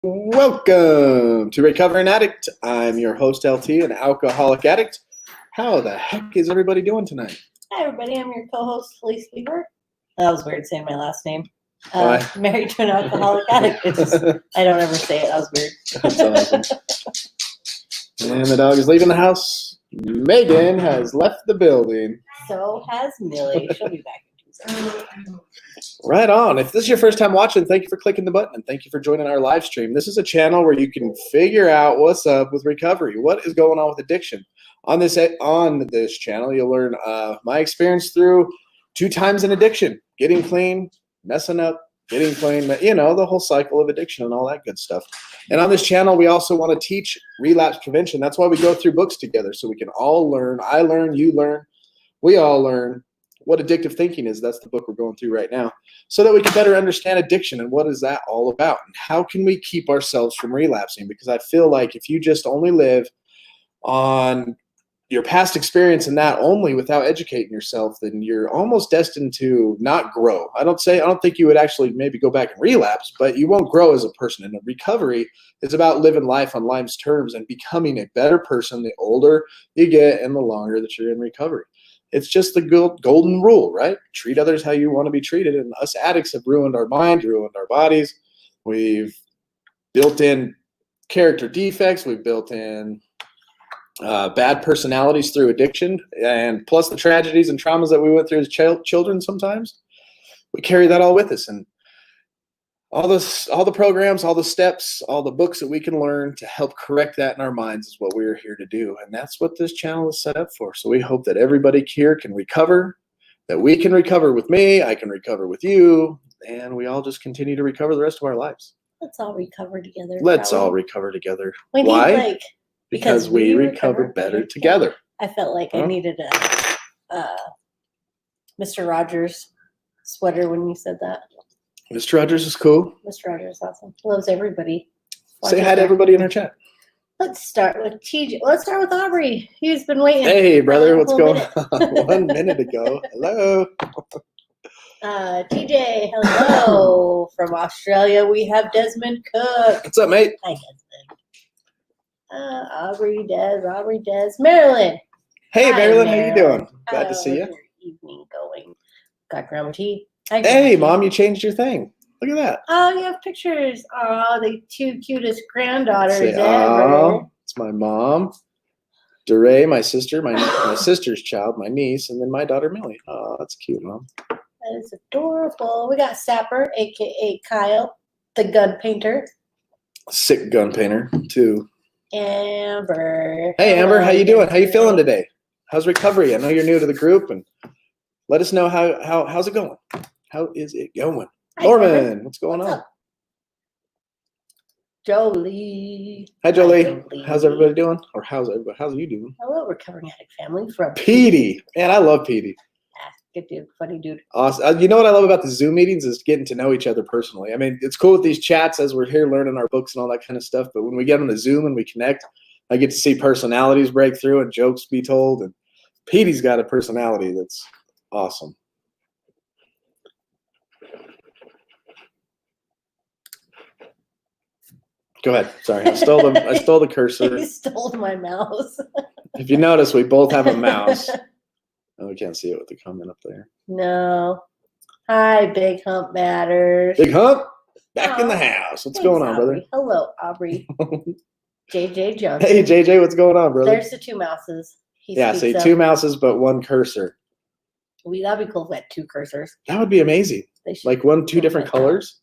Welcome to Recovering Addict. I'm your host, LT, an alcoholic addict. How the heck is everybody doing tonight? Hi, everybody. I'm your co-host, Felice Weaver. That was weird saying my last name. Why? Married to an alcoholic addict. I don't ever say it. That was weird. That's awesome. And the dog is leaving the house. Megan has left the building. So has Millie. She'll be back in 2 seconds. Right on. If this is your first time watching, thank you for clicking the button and thank you for joining our live stream. This is a channel where you can figure out what's up with recovery, what is going on with addiction. On this channel, you'll learn my experience through 2 times in addiction, getting clean, messing up, getting clean, the whole cycle of addiction and all that good stuff. And on this channel, we also want to teach relapse prevention. That's why we go through books together, so we can all learn. I learn, you learn, we all learn what addictive thinking is. That's the book we're going through right now, so that we can better understand addiction and what is that all about and how can we keep ourselves from relapsing. Because I feel like if you just only live on your past experience and that only without educating yourself, then you're almost destined to not grow. I don't think you would actually maybe go back and relapse, but you won't grow as a person. And recovery is about living life on life's terms and becoming a better person the older you get and the longer that you're in recovery. It's just the golden rule, right? Treat others how you want to be treated. And us addicts have ruined our mind, ruined our bodies. We've built in character defects. We've built in bad personalities through addiction. And plus the tragedies and traumas that we went through as children sometimes. We carry that all with us. And all the programs, all the steps, all the books that we can learn to help correct that in our minds is what we're here to do. And that's what this channel is set up for. So we hope that everybody here can recover, that we can recover with me, I can recover with you, and we all just continue to recover the rest of our lives. Let's all recover together. Let's all recover together. Why? Because we recover better together. I felt like I needed a Mr. Rogers sweater when you said that. Mr. Rogers is cool. Mr. Rogers is awesome. He loves everybody. Say hi to everybody in our chat. Let's start with TJ. Let's start with Aubrey. He's been waiting. Hey, brother. What's going on? 1 minute ago. Hello. TJ, hello. From Australia, we have Desmond Cook. What's up, mate? Hi, Desmond. Aubrey, Des. Marilyn. Hey, Marilyn. How you doing? Glad to see you. How's your evening going? Got Grandma T. Hey, Mom, you changed your thing. Look at that. Oh, you have pictures. Oh, the 2 cutest granddaughters ever. Oh, it's my mom, DeRay, my sister, my sister's child, my niece, and then my daughter, Millie. Oh, that's cute, Mom. That is adorable. We got Sapper, a.k.a. Kyle, the gun painter. Sick gun painter, too. Amber. Hey, Amber, how you doing? How you feeling today? How's recovery? I know you're new to the group, and let us know how's it going. How is it going? Hi, Norman, what's going on? Up? Jolie. Hi, Jolie. How's everybody doing? Or how's you doing? Hello, recovering addict family from Petey. Man, I love Petey. Good dude, funny dude. Awesome. You know what I love about the Zoom meetings is getting to know each other personally. I mean, it's cool with these chats as we're here learning our books and all that kind of stuff. But when we get on the Zoom and we connect, I get to see personalities break through and jokes be told. And Petey's got a personality that's awesome. Go ahead. Sorry, I stole the cursor. You stole my mouse. If you notice, we both have a mouse. Oh, we can't see it with the comment up there. No. Hi, Big Hump Matters. Big Hump, back in the house. What's going on, Aubrey. brother? Hello, Aubrey. JJ Johnson. Hey, JJ, what's going on, brother? There's the 2 mouses. See, 2 mouses, but 1 cursor. That'd be cool if we had 2 cursors. That would be amazing. Like 2 different colors.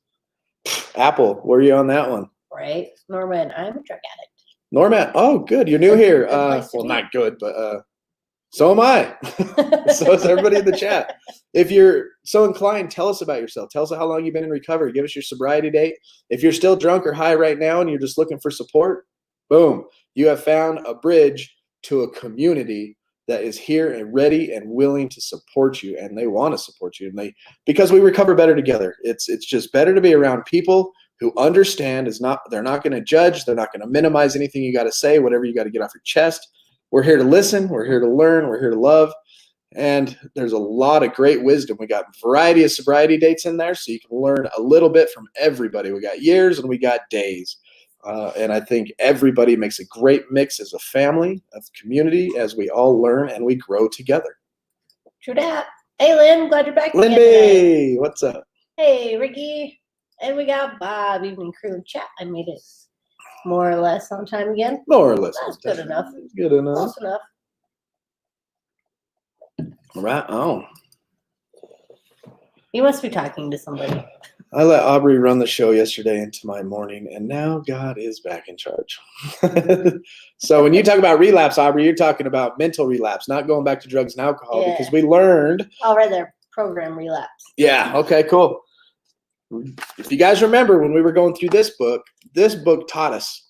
Apple, where are you on that one? Right. Norman, I'm a drug addict. Norman, oh, good. You're new here. Well, not good, but so am I. So is everybody in the chat. If you're so inclined, tell us about yourself. Tell us how long you've been in recovery. Give us your sobriety date. If you're still drunk or high right now and you're just looking for support, boom, you have found a bridge to a community that is here and ready and willing to support you, and they want to support you. And because we recover better together. It's just better to be around people who understand. They're not going to judge. They're not going to minimize anything you got to say, whatever you got to get off your chest. We're here to listen. We're here to learn. We're here to love. And there's a lot of great wisdom. We got a variety of sobriety dates in there, so you can learn a little bit from everybody. We got years and we got days. And I think everybody makes a great mix as a family, as a community, as we all learn and we grow together. True that. Hey, Lynn, glad you're back again Lindy, today. what's up? Hey, Ricky. And we got Bob, evening crew in chat. I made it more or less on time again. More or less. That's good enough. Good enough. Close enough. Right on. You must be talking to somebody. I let Aubrey run the show yesterday into my morning, and now God is back in charge. So when you talk about relapse, Aubrey, you're talking about mental relapse, not going back to drugs and alcohol, Yeah. because we learned. Oh, right there. Program relapse. Yeah, okay, cool. If you guys remember when we were going through this book taught us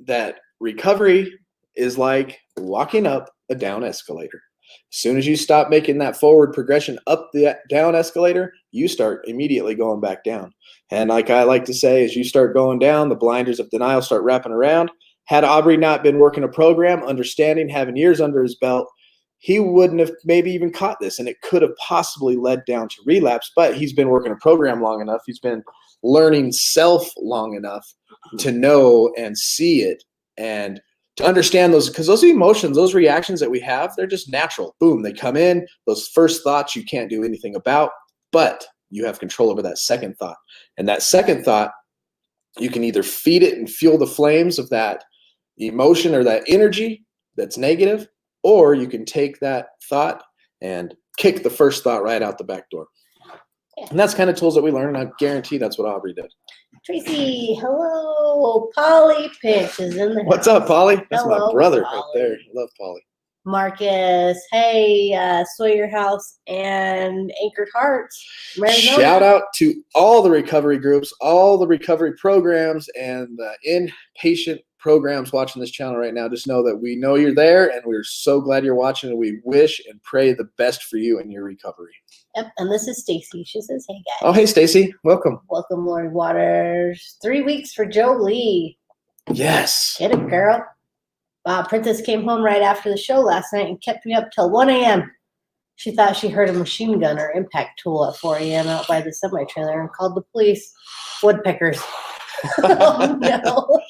that recovery is like walking up a down escalator. As soon as you stop making that forward progression up the down escalator, you start immediately going back down. And like I like to say, as you start going down, the blinders of denial start wrapping around. Had Aubrey not been working a program, understanding, having years under his belt, he wouldn't have maybe even caught this, and it could have possibly led down to relapse. But he's been working a program long enough. He's been learning self long enough to know and see it and to understand those, because those emotions, those reactions that we have, they're just natural. Boom, they come in. Those first thoughts you can't do anything about, but you have control over that second thought. And that second thought, you can either feed it and fuel the flames of that emotion or that energy that's negative, or you can take that thought and kick the first thought right out the back door. Yeah. And that's kind of tools that we learn, and I guarantee that's what Aubrey did. Tracy, hello. Polly Pitch is in the house. What's up, Polly? That's Hello, my brother Polly. right there. I love Polly. Marcus, hey, Sawyer House and Anchored Hearts. Arizona. Shout out to all the recovery groups, all the recovery programs, and the inpatient programs watching this channel right now. Just know that we know you're there, and we're so glad you're watching, and we wish and pray the best for you in your recovery. Yep, and this is Stacy. She says, hey, guys. Oh, hey, Stacy. Welcome. Welcome, Lori Waters. 3 weeks for Joe Lee. Yes. Get it, girl. Princess came home right after the show last night and kept me up till 1 a.m. She thought she heard a machine gun or impact tool at 4 a.m. out by the semi-trailer and called the police. Woodpeckers. Oh, no.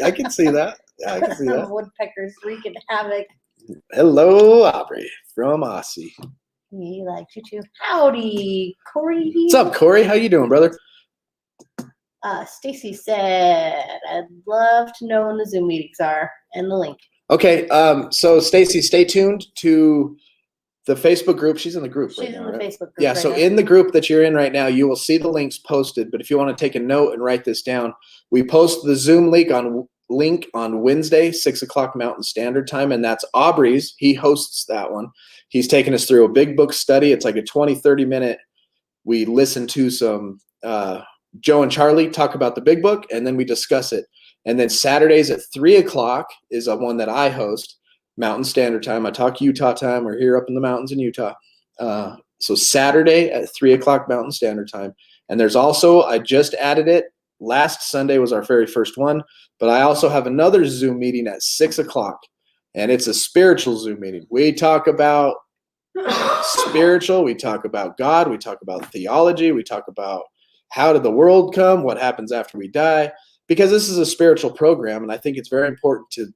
I can see that. Yeah, I can see that. Woodpeckers wreaking havoc. Hello, Aubrey from Aussie. He likes you too. Howdy, Corey. What's up, Corey? How you doing, brother? Stacy said, I'd love to know when the Zoom meetings are and the link. Okay, so Stacy, stay tuned to the Facebook group. She's in the group right now, She's in the right? Facebook group. Yeah, right so now. in the group that you're in right now, you will see the links posted. But if you want to take a note and write this down, we post the Zoom link on Wednesday, 6 o'clock Mountain Standard Time, and that's Aubrey's. He hosts that one. He's taking us through a big book study. It's like a 20, 30-minute. We listen to some Joe and Charlie talk about the big book, and then we discuss it. And then Saturdays at 3 o'clock is a one that I host, Mountain Standard Time. I talk Utah time. We're here up in the mountains in Utah. So Saturday at 3 o'clock Mountain Standard Time. And there's also, I just added it. Last Sunday was our very first one, but I also have another Zoom meeting at 6 o'clock, and it's a spiritual Zoom meeting. We talk about spiritual. We talk about God. We talk about theology. We talk about how did the world come, what happens after we die, because this is a spiritual program, and I think it's very important to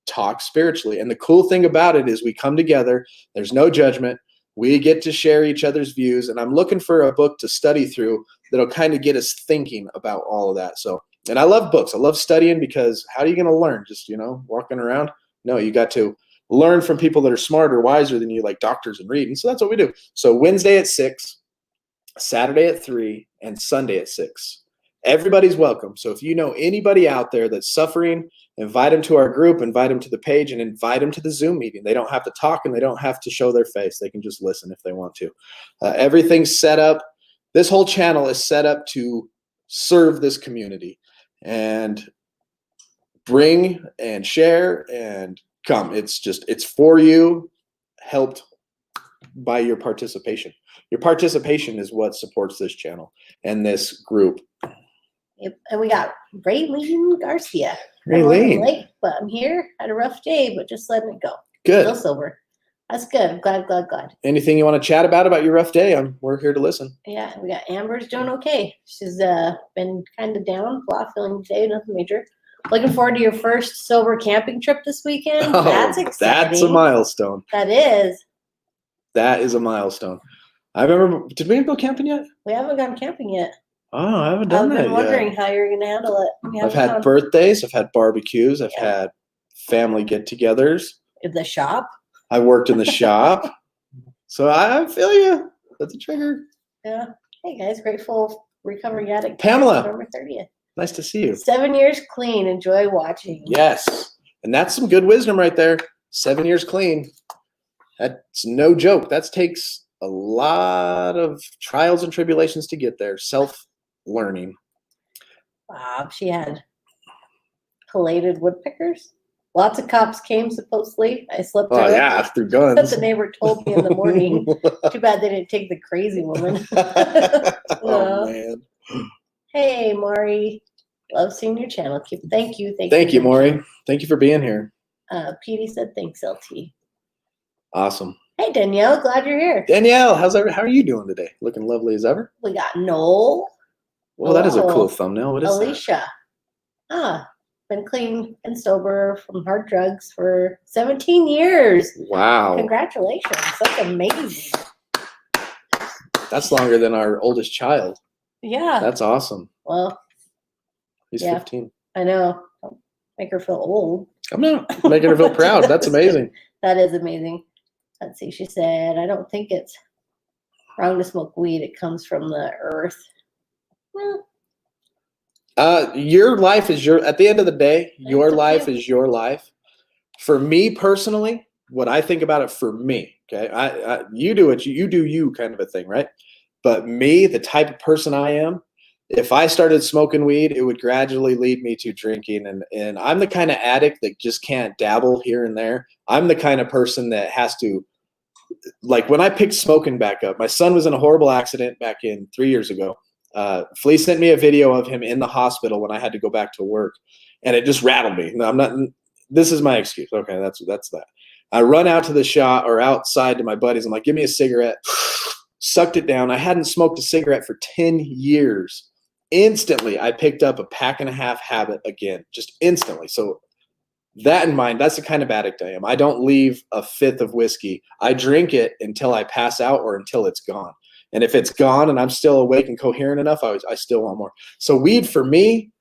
talk spiritually. And the cool thing about it is we come together. There's no judgment. We get to share each other's views, and I'm looking for a book to study through that'll kind of get us thinking about all of that. So, and I love books. I love studying, because how are you going to learn? Just, walking around? No, you got to learn from people that are smarter, wiser than you, like doctors and reading. So that's what we do. So Wednesday at 6, Saturday at 3, and Sunday at 6. Everybody's welcome. So if you know anybody out there that's suffering, invite them to our group, invite them to the page, and invite them to the Zoom meeting. They don't have to talk, and they don't have to show their face. They can just listen if they want to. Everything's set up. This whole channel is set up to serve this community and bring and share and come. It's for you, helped by your participation. Your participation is what supports this channel and this group. Yep. And we got Raylene Garcia. Raylene. I'm late, but I'm here. Had a rough day, but just letting it go. Good. Still sober. That's good. I'm glad. Anything you want to chat about your rough day? We're here to listen. Yeah, we got Amber's doing okay. She's been kind of down, blah, feeling today, nothing major. Looking forward to your first sober camping trip this weekend. Oh, That's exciting. That's a milestone. That is. That is a milestone. I remember. Did we go camping yet? We haven't gone camping yet. Oh, I haven't done that yet. I've been wondering how you're going to handle it. I've had birthdays. I've had barbecues. I've had family get-togethers. In the shop. I worked in the shop. So I feel you. That's a trigger. Yeah. Hey guys, grateful recovering addict. Pamela. November 30th. Nice to see you. 7 years clean. Enjoy watching. Yes. And that's some good wisdom right there. 7 years clean. That's no joke. That takes a lot of trials and tribulations to get there. Self-learning. She had collated woodpeckers. Lots of cops came, supposedly. I slept through it. Through guns. But the neighbor told me in the morning. Too bad they didn't take the crazy woman. Oh, man. Hey, Maury. Love seeing your channel. Thank you. Thank you, Maury. Thank you for being here. Petey said thanks, LT. Awesome. Hey, Danielle. Glad you're here. Danielle, how are you doing today? Looking lovely as ever. We got Noel. Well, that is a cool thumbnail. What is Alicia. Been clean and sober from hard drugs for 17 years. Wow. Congratulations. That's amazing. That's longer than our oldest child. Yeah. That's awesome. Well, he's 15. I know. Don't make her feel old. I'm not making her feel proud. That's amazing. That is amazing. Let's see. She said, I don't think it's wrong to smoke weed. It comes from the earth. Well, your life is at the end of the day, your life is your life. For me personally, what I think about it for me, okay, you do it, you do you kind of a thing, right? But me, the type of person I am, if I started smoking weed, it would gradually lead me to drinking. And I'm the kind of addict that just can't dabble here and there. I'm the kind of person that has to, like when I picked smoking back up, my son was in a horrible accident back in 3 years ago. Flea sent me a video of him in the hospital when I had to go back to work, and it just rattled me. No, I'm not. This is my excuse. Okay, that's that. I run out to the shop or outside to my buddies. I'm like, give me a cigarette. Sucked it down. I hadn't smoked a cigarette for 10 years. Instantly, I picked up a pack and a half habit again, just instantly. So that in mind, that's the kind of addict I am. I don't leave a fifth of whiskey. I drink it until I pass out or until it's gone. And if it's gone and I'm still awake and coherent enough, I still want more. So weed for me,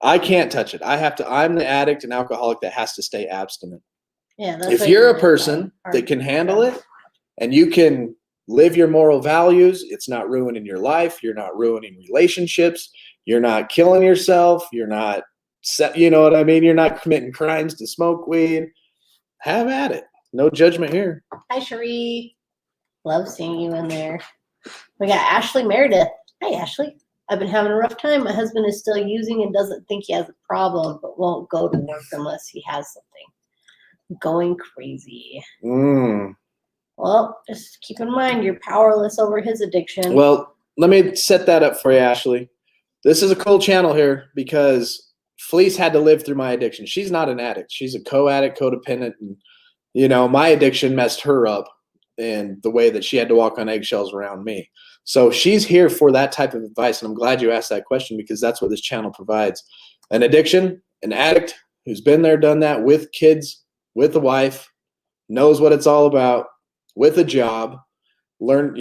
I can't touch it. I'm the addict and alcoholic that has to stay abstinent. Yeah. If you're a person that can handle it and you can live your moral values, it's not ruining your life. You're not ruining relationships. You're not killing yourself. You're not, you know what I mean? You're not committing crimes to smoke weed. Have at it. No judgment here. Hi, Cherie. Love seeing you in there. We got Ashley Meredith. Hey, Ashley. I've been having a rough time. My husband is still using and doesn't think he has a problem, but won't go to work unless he has something. I'm going crazy. Well, just keep in mind you're powerless over his addiction. Well, let me set that up for you, Ashley. This is a cool channel here because Fleece had to live through my addiction. She's not an addict. She's a co-addict, codependent, and my addiction messed her up in the way that she had to walk on eggshells around me. So she's here for that type of advice, and I'm glad you asked that question because that's what this channel provides. An addiction, an addict who's been there, done that with kids, with a wife, knows what it's all about, with a job, learned,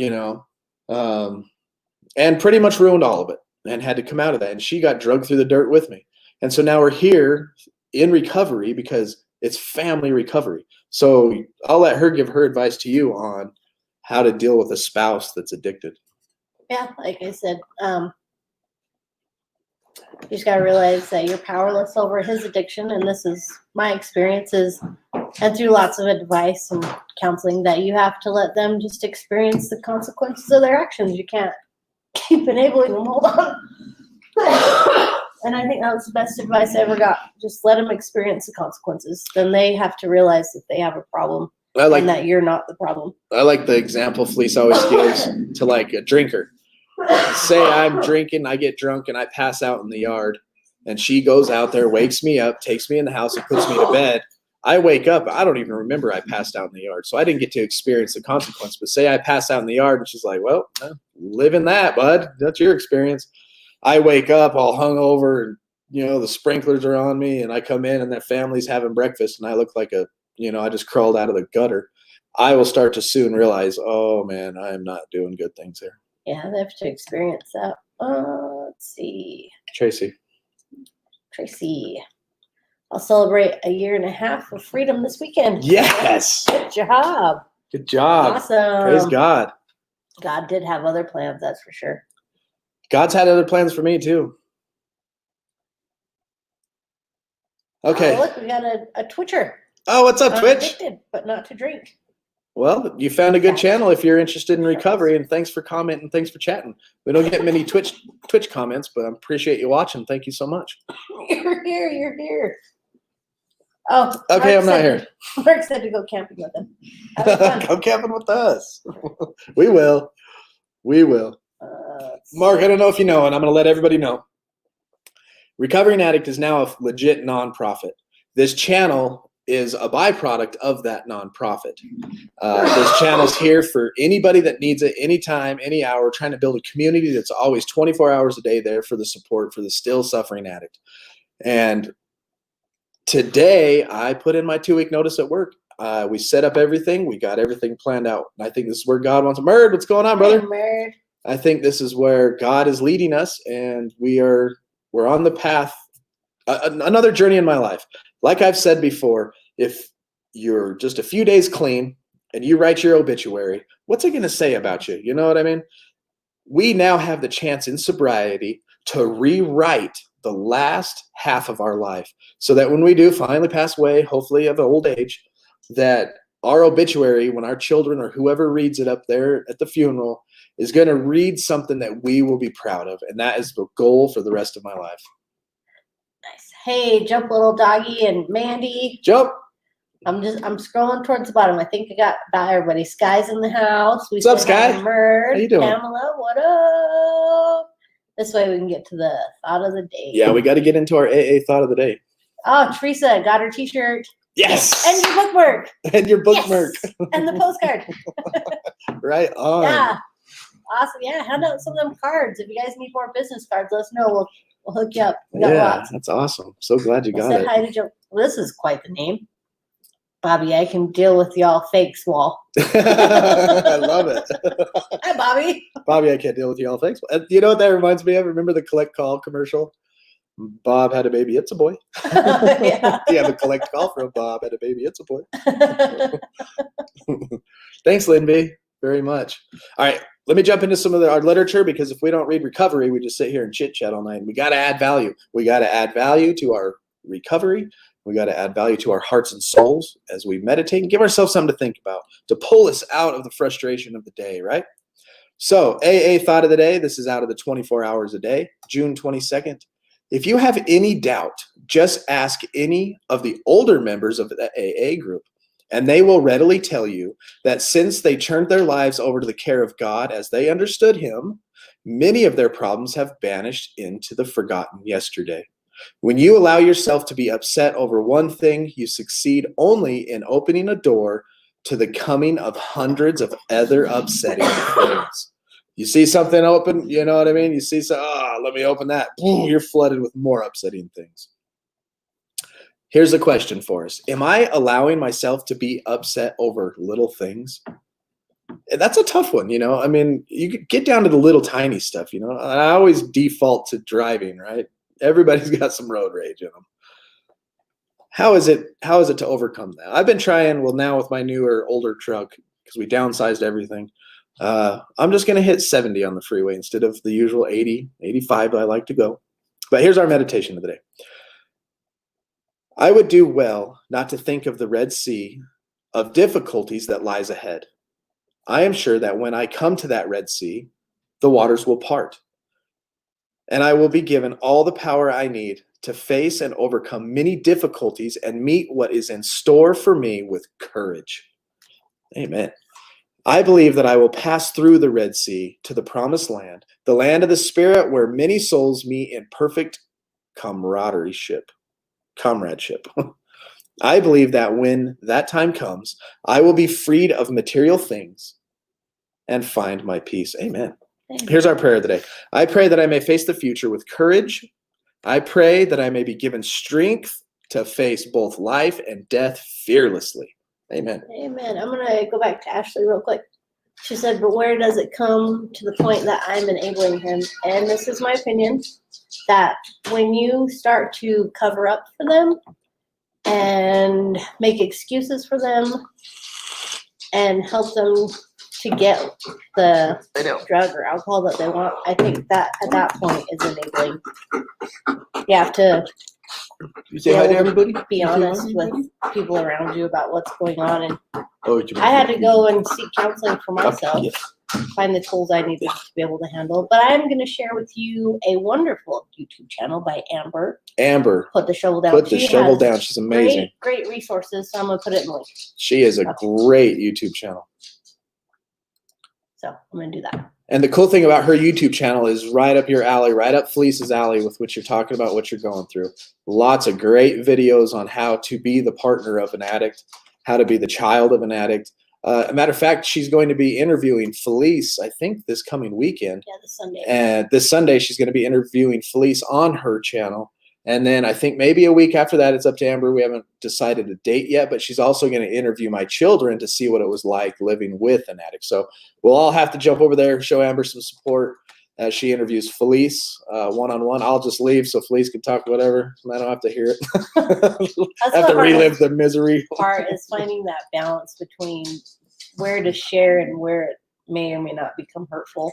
and pretty much ruined all of it and had to come out of that. And she got drugged through the dirt with me. And so now we're here in recovery because it's family recovery. So I'll let her give her advice to you on how to deal with a spouse that's addicted. Yeah, like I said, you just got to realize that you're powerless over his addiction. And this is my experiences and through lots of advice and counseling that you have to let them just experience the consequences of their actions. You can't keep enabling them. Hold on. And I think that was the best advice I ever got. Just let them experience the consequences. Then they have to realize that they have a problem and that you're not the problem. I like the example Fleece always gives to like a drinker. Say I'm drinking, I get drunk, and I pass out in the yard. And she goes out there, wakes me up, takes me in the house, and puts me to bed. I wake up, I don't even remember I passed out in the yard. So I didn't get to experience the consequence. But say I pass out in the yard, and she's like, well, live in that, bud. That's your experience. I wake up all hungover and the sprinklers are on me and I come in and that family's having breakfast and I look like I just crawled out of the gutter, I will start to soon realize, oh man, I am not doing good things here. Yeah, they have to experience that. Let's see. Tracy. I'll celebrate a year and a half of freedom this weekend. Yes. Good job. Good job. Awesome. Praise God. God did have other plans, that's for sure. God's had other plans for me too. Okay. Oh, look, we got a Twitcher. Oh, what's up, Twitch? Addicted, but not to drink. Well, you found a good channel if you're interested in recovery, and thanks for commenting. Thanks for chatting. We don't get many Twitch comments, but I appreciate you watching. Thank you so much. You're here. Oh, okay, I'm not here. Mark said to go camping with him. Come camping with us. We will. Mark, I don't know if you know, and I'm going to let everybody know. Recovering Addict is now a legit nonprofit. This channel is a byproduct of that nonprofit. This channel's here for anybody that needs it, anytime, any hour, trying to build a community that's always 24 hours a day there for the support for the still suffering addict. And today, I put in my 2-week notice at work. We set up everything. We got everything planned out. And I think this is where God wants to. Merd, what's going on, brother? Merd. I think this is where God is leading us, and we're on the path. Another journey in my life. Like I've said before, if you're just a few days clean and you write your obituary, what's it going to say about you? You know what I mean? We now have the chance in sobriety to rewrite the last half of our life so that when we do finally pass away, hopefully of old age, that our obituary, when our children or whoever reads it up there at the funeral, is going to read something that we will be proud of. And that is the goal for the rest of my life. Nice. Hey, Jump Little Doggy and Mandy. Jump. I'm scrolling towards the bottom. I think I got about everybody. Sky's in the house. What's up, Sky? Merd. How you doing? Pamela, what up? This way we can get to the thought of the day. Yeah, we got to get into our AA thought of the day. Oh, Teresa got her t-shirt. Yes. And your bookmark. And your bookmark. Yes. And the postcard. Right on. Yeah. Awesome. Yeah, hand out some of them cards. If you guys need more business cards, let us know. We'll hook you up. We got lots. That's awesome. So glad you got it. Hi to Joe. Well, this is quite the name. Bobby, I can deal with y'all fakes wall. I love it. Hi, Bobby. Bobby, I can't deal with y'all fakes. You know what that reminds me of? Remember the collect call commercial? Bob had a baby, it's a boy. Yeah. You have a collect call from Bob had a baby, it's a boy. Thanks, Linby, very much. All right, let me jump into some of our literature, because if we don't read recovery, we just sit here and chit chat all night. We got to add value. We got to add value to our recovery. We got to add value to our hearts and souls as we meditate and give ourselves something to think about, to pull us out of the frustration of the day, right? So, AA thought of the day. This is out of the 24 hours a day, June 22nd. If you have any doubt, just ask any of the older members of the AA group, and they will readily tell you that since they turned their lives over to the care of God as they understood Him, many of their problems have vanished into the forgotten yesterday. When you allow yourself to be upset over one thing, you succeed only in opening a door to the coming of hundreds of other upsetting things. You see something open, you know what I mean? You see let me open that. Boom, you're flooded with more upsetting things. Here's a question for us. Am I allowing myself to be upset over little things? That's a tough one, you know? I mean, you could get down to the little tiny stuff, you know? I always default to driving, right? Everybody's got some road rage in them. How is it to overcome that? I've been trying, now with my newer, older truck, because we downsized everything. I'm just going to hit 70 on the freeway instead of the usual 80, 85 that I like to go. But here's our meditation of the day. I would do well not to think of the Red Sea of difficulties that lies ahead. I am sure that when I come to that Red Sea, the waters will part, and I will be given all the power I need to face and overcome many difficulties and meet what is in store for me with courage. Amen. I believe that I will pass through the Red Sea to the promised land, the land of the Spirit, where many souls meet in perfect comradeship. I believe that when that time comes, I will be freed of material things and find my peace. Amen. Here's our prayer of the day. I pray that I may face the future with courage I pray that I may be given strength to face both life and death fearlessly. Amen. Amen. I'm going to go back to Ashley real quick. She said, but where does it come to the point that I'm enabling him? And this is my opinion, that when you start to cover up for them and make excuses for them and help them to get the drug or alcohol that they want, I think that at that point is enabling. You have to You say hi to everybody? be honest with people around you about what's going on. And I had to go and seek counseling for myself, find the tools I needed to be able to handle. But I'm going to share with you a wonderful YouTube channel by Amber. Amber. Put the shovel down. Put the shovel down. She's amazing. Great resources. So I'm going to put it in the link. She is a great YouTube channel. So I'm going to do that. And the cool thing about her YouTube channel is right up your alley, right up Felice's alley with what you're talking about, what you're going through. Lots of great videos on how to be the partner of an addict, how to be the child of an addict. A matter of fact, she's going to be interviewing Felice, I think, this coming weekend. Yeah, this Sunday. And this Sunday, she's going to be interviewing Felice on her channel. And then I think maybe a week after that, it's up to Amber. We haven't decided a date yet, but she's also going to interview my children to see what it was like living with an addict. So we'll all have to jump over there, show Amber some support as she interviews Felice one-on-one. I'll just leave so Felice can talk whatever. I don't have to hear it. That's have to relive the misery. Part is finding that balance between where to share and where it may or may not become hurtful.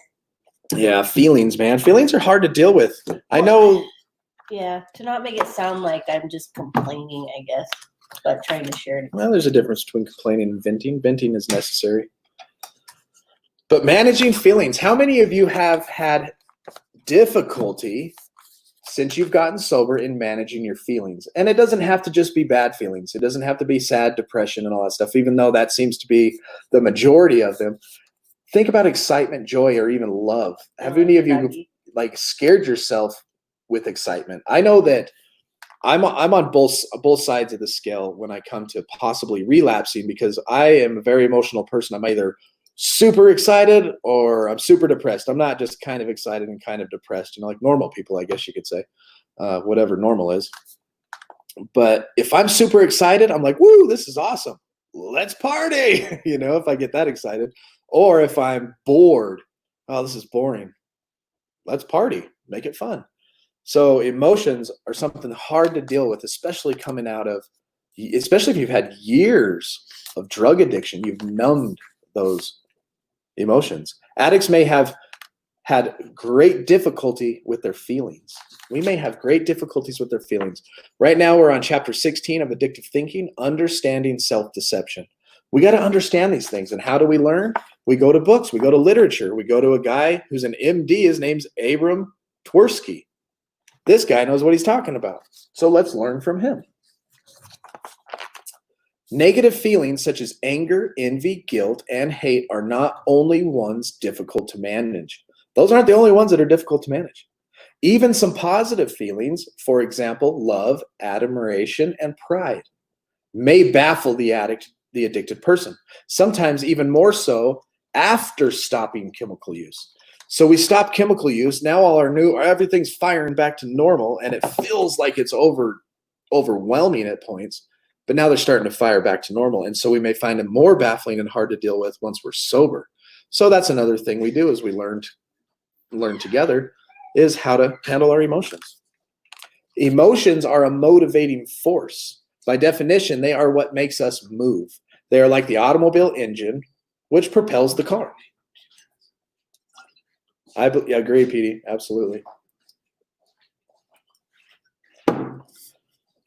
Yeah, feelings, man. Feelings are hard to deal with. I know. Yeah, to not make it sound like I'm just complaining, I guess, but trying to share it. Well, there's a difference between complaining and venting. Venting is necessary. But managing feelings, how many of you have had difficulty since you've gotten sober in managing your feelings? And it doesn't have to just be bad feelings. It doesn't have to be sad, depression, and all that stuff, even though that seems to be the majority of them. Think about excitement, joy, or even love. Have any of you scared yourself with excitement? I know that I'm on both sides of the scale when I come to possibly relapsing, because I am a very emotional person. I'm either super excited or I'm super depressed. I'm not just kind of excited and kind of depressed, like normal people, I guess you could say, whatever normal is. But if I'm super excited, I'm like, woo, this is awesome. Let's party, if I get that excited. Or if I'm bored, oh, this is boring. Let's party, make it fun. So emotions are something hard to deal with, especially if you've had years of drug addiction. You've numbed those emotions. Addicts may have had great difficulty with their feelings. We may have great difficulties with their feelings. Right now, we're on chapter 16 of Addictive Thinking, Understanding Self-Deception. We got to understand these things. And how do we learn? We go to books. We go to literature. We go to a guy who's an MD. His name's Abram Tversky. This guy knows what he's talking about. So let's learn from him. Negative feelings such as anger, envy, guilt, and hate are not only ones difficult to manage. Those aren't the only ones that are difficult to manage. Even some positive feelings, for example, love, admiration, and pride, may baffle the addicted person. Sometimes even more so after stopping chemical use. So we stop chemical use. Now everything's firing back to normal, and it feels like it's overwhelming at points. But now they're starting to fire back to normal. And so we may find it more baffling and hard to deal with once we're sober. So that's another thing we do, is we learn together, is how to handle our emotions. Emotions are a motivating force. By definition, they are what makes us move. They are like the automobile engine, which propels the car. I agree, Petey. Absolutely.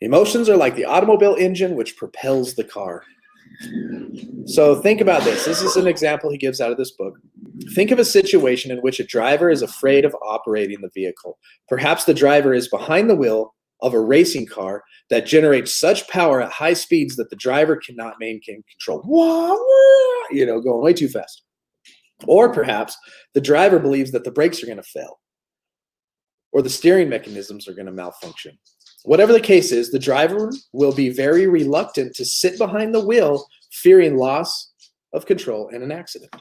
Emotions are like the automobile engine which propels the car. So think about this. This is an example he gives out of this book. Think of a situation in which a driver is afraid of operating the vehicle. Perhaps the driver is behind the wheel of a racing car that generates such power at high speeds that the driver cannot maintain control. Going way too fast. Or perhaps the driver believes that the brakes are going to fail, or the steering mechanisms are going to malfunction. Whatever the case is, the driver will be very reluctant to sit behind the wheel, fearing loss of control and an accident.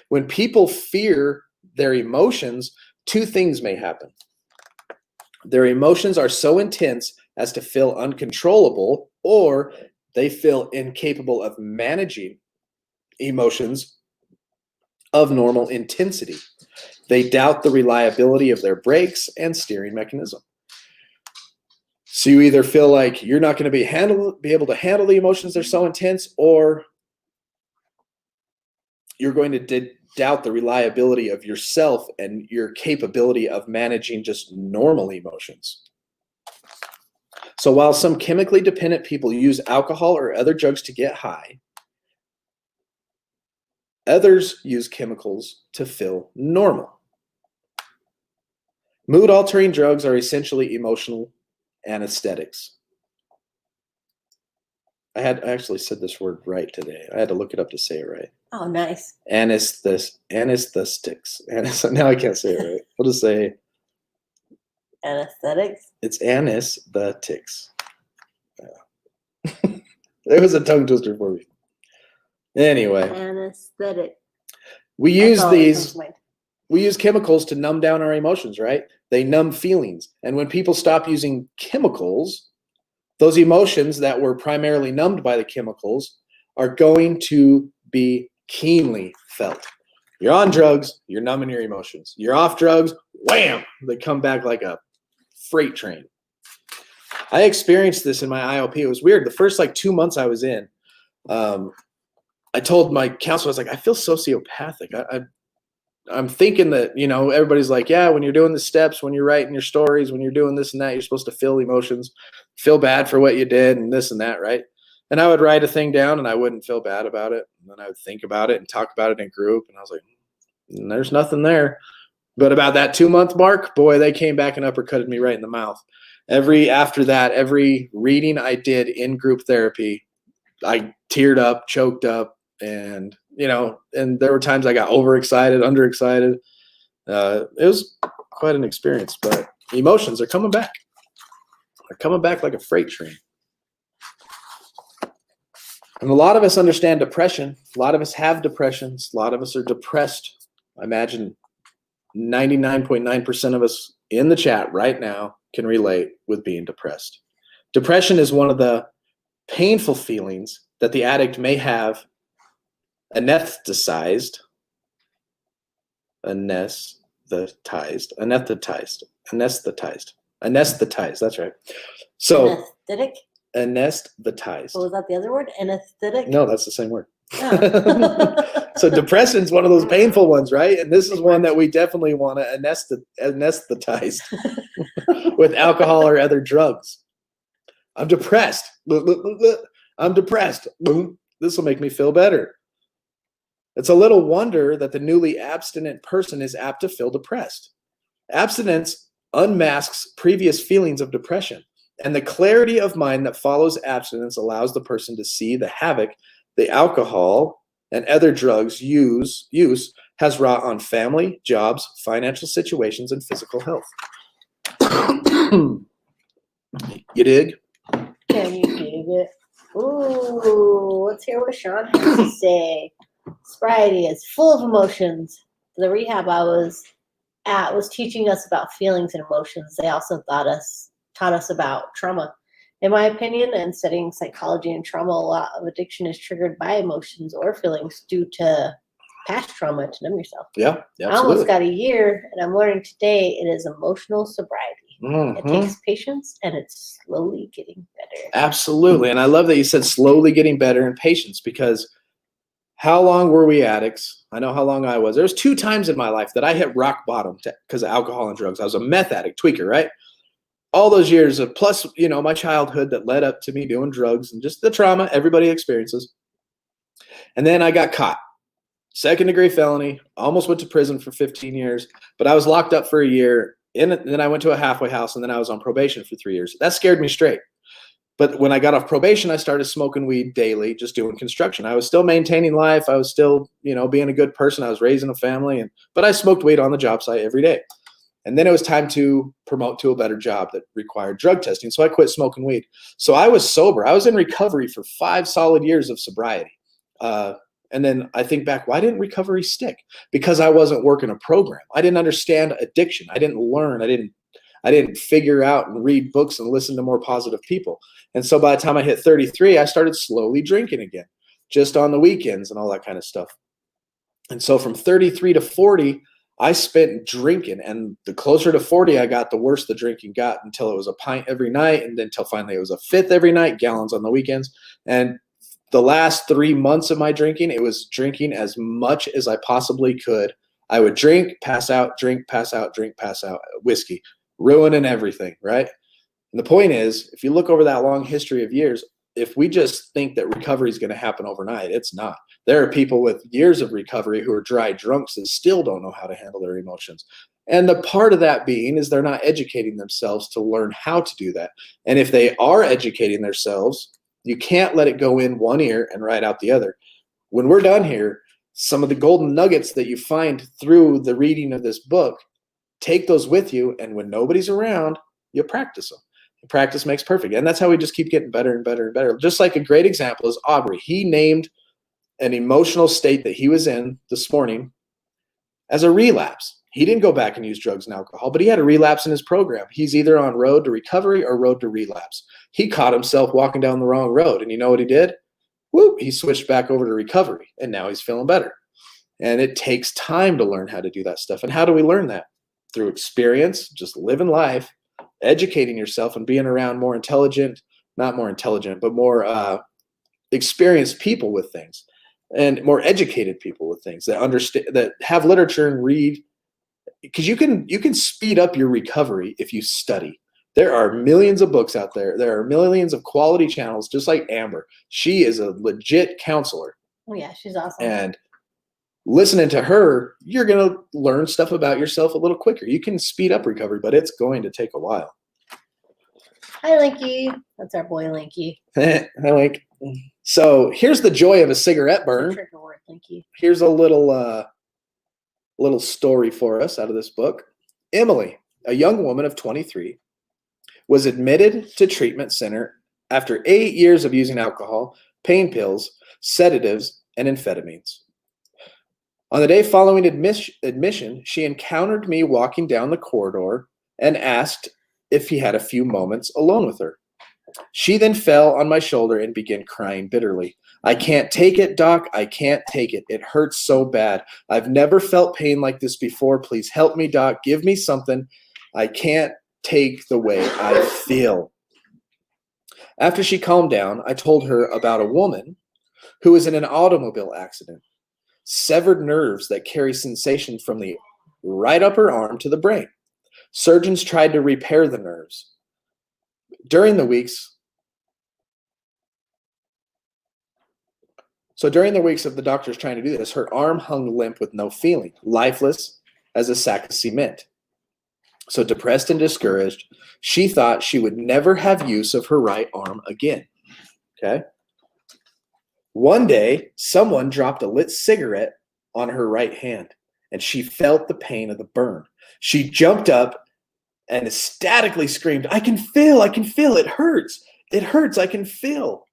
When people fear their emotions, two things may happen. Their emotions are so intense as to feel uncontrollable, or they feel incapable of managing emotions of normal intensity. They doubt the reliability of their brakes and steering mechanism. So you either feel like you're not going to be able to handle the emotions, they're so intense, or you're going to doubt the reliability of yourself and your capability of managing just normal emotions. So while some chemically dependent people use alcohol or other drugs to get high, others use chemicals to feel normal. Mood-altering drugs are essentially emotional anesthetics. I actually said this word right today. I had to look it up to say it right. Oh, nice. Anesthetics. Now I can't say it right. We'll just say Anesthetics? it's anesthetics. It was a tongue twister for me. Anyway. Anesthetic. We use chemicals to numb down our emotions, right? They numb feelings. And when people stop using chemicals, those emotions that were primarily numbed by the chemicals are going to be keenly felt. You're on drugs, you're numbing your emotions. You're off drugs, wham, they come back like a freight train. I experienced this in my IOP. It was weird. The first 2 months I was in, I told my counselor, I was like, I feel sociopathic. I'm thinking that, everybody's like, yeah, when you're doing the steps, when you're writing your stories, when you're doing this and that, you're supposed to feel emotions, feel bad for what you did and this and that, right? And I would write a thing down and I wouldn't feel bad about it. And then I would think about it and talk about it in group. And I was like, there's nothing there. But about that 2-month mark, boy, they came back and uppercutted me right in the mouth. After that, every reading I did in group therapy, I teared up, choked up, and and there were times I got overexcited, underexcited. It was quite an experience, but emotions are coming back. They're coming back like a freight train. And a lot of us understand depression. A lot of us have depressions. A lot of us are depressed. I imagine 99.9% of us in the chat right now can relate with being depressed. Depression is one of the painful feelings that the addict may have anesthetized, that's right. So anesthetic? anesthetized. What was that the other word? Anesthetic? No, that's the same word. Oh. So depression is one of those painful ones, right? And this is one that we definitely want to anesthetize with alcohol or other drugs. I'm depressed. I'm depressed. This will make me feel better. It's a little wonder that the newly abstinent person is apt to feel depressed. Abstinence unmasks previous feelings of depression, and the clarity of mind that follows abstinence allows the person to see the havoc the alcohol and other drugs use has wrought on family, jobs, financial situations, and physical health. You dig? Can you dig it? Ooh, let's hear what Sean has to say. Sobriety is full of emotions. The rehab I was at was teaching us about feelings and emotions. They also taught us about trauma. In my opinion, and studying psychology and trauma, a lot of addiction is triggered by emotions or feelings due to past trauma to numb yourself. Yeah, absolutely. I almost got a year, and I'm learning today it is emotional sobriety. Mm-hmm. It takes patience, and it's slowly getting better. Absolutely. And I love that you said slowly getting better and patience, because how long were we addicts? I know how long I was. There was 2 times in my life that I hit rock bottom because of alcohol and drugs. I was a meth addict, tweaker, right? All those years of plus, my childhood that led up to me doing drugs and just the trauma everybody experiences. And then I got caught. 2nd-degree felony, almost went to prison for 15 years, but I was locked up for a year. And then I went to a halfway house, and then I was on probation for 3 years. That scared me straight. But when I got off probation, I started smoking weed daily, just doing construction. I was still maintaining life. I was still, being a good person. I was raising a family, but I smoked weed on the job site every day. And then it was time to promote to a better job that required drug testing. So I quit smoking weed. So I was sober. I was in recovery for 5 solid years of sobriety. And then I think back, why didn't recovery stick? Because I wasn't working a program. I didn't understand addiction. I didn't learn. I didn't figure out and read books and listen to more positive people. And so by the time I hit 33, I started slowly drinking again, just on the weekends and all that kind of stuff. And so from 33 to 40, I spent drinking. And the closer to 40 I got, the worse the drinking got, until it was a pint every night. And then until finally it was a fifth every night, gallons on the weekends. And the last 3 months of my drinking, it was drinking as much as I possibly could. I would drink, pass out, drink, pass out, drink, pass out, whiskey, ruining everything, right? And the point is, if you look over that long history of years, if we just think that recovery is going to happen overnight, it's not. There are people with years of recovery who are dry drunks and still don't know how to handle their emotions. And the part of that being is they're not educating themselves to learn how to do that. And if they are educating themselves, you can't let it go in one ear and right out the other. When we're done here, some of the golden nuggets that you find through the reading of this book, take those with you, and when nobody's around, you practice them. Practice makes perfect. And that's how we just keep getting better and better and better. Just like a great example is Aubrey. He named an emotional state that he was in this morning as a relapse. He didn't go back and use drugs and alcohol, but he had a relapse in his program. He's either on road to recovery or road to relapse. He caught himself walking down the wrong road, and you know what he did? Whoop, he switched back over to recovery, and now he's feeling better. And it takes time to learn how to do that stuff. And how do we learn that? Through experience, just living life, educating yourself, and being around more intelligent, not more intelligent, but more experienced people with things, and more educated people with things that understand, that have literature and read. Because you can speed up your recovery if you study. There are millions of books out there. There are millions of quality channels, just like Amber. She is a legit counselor. Oh yeah, she's awesome. And listening to her, you're going to learn stuff about yourself a little quicker. You can speed up recovery, but it's going to take a while. Hi, Linky. That's our boy, Linky. Hi, Link. So here's the joy of a cigarette burn. Trigger word, Linky. Here's a little story for us out of this book. Emily, a young woman of 23, was admitted to treatment center after 8 years of using alcohol, pain pills, sedatives, and amphetamines. On the day following admission, she encountered me walking down the corridor and asked if he had a few moments alone with her. She then fell on my shoulder and began crying bitterly. "I can't take it, Doc. I can't take it. It hurts so bad. I've never felt pain like this before. Please help me, Doc. Give me something. I can't take the way I feel." After she calmed down, I told her about a woman who was in an automobile accident. Severed nerves that carry sensation from the right upper arm to the brain. Surgeons tried to repair the nerves. During the weeks of the doctors trying to do this, her arm hung limp with no feeling, lifeless as a sack of cement. So depressed and discouraged, she thought she would never have use of her right arm again. Okay? One day, someone dropped a lit cigarette on her right hand, and she felt the pain of the burn. She jumped up and ecstatically screamed, I can feel, it hurts, I can feel."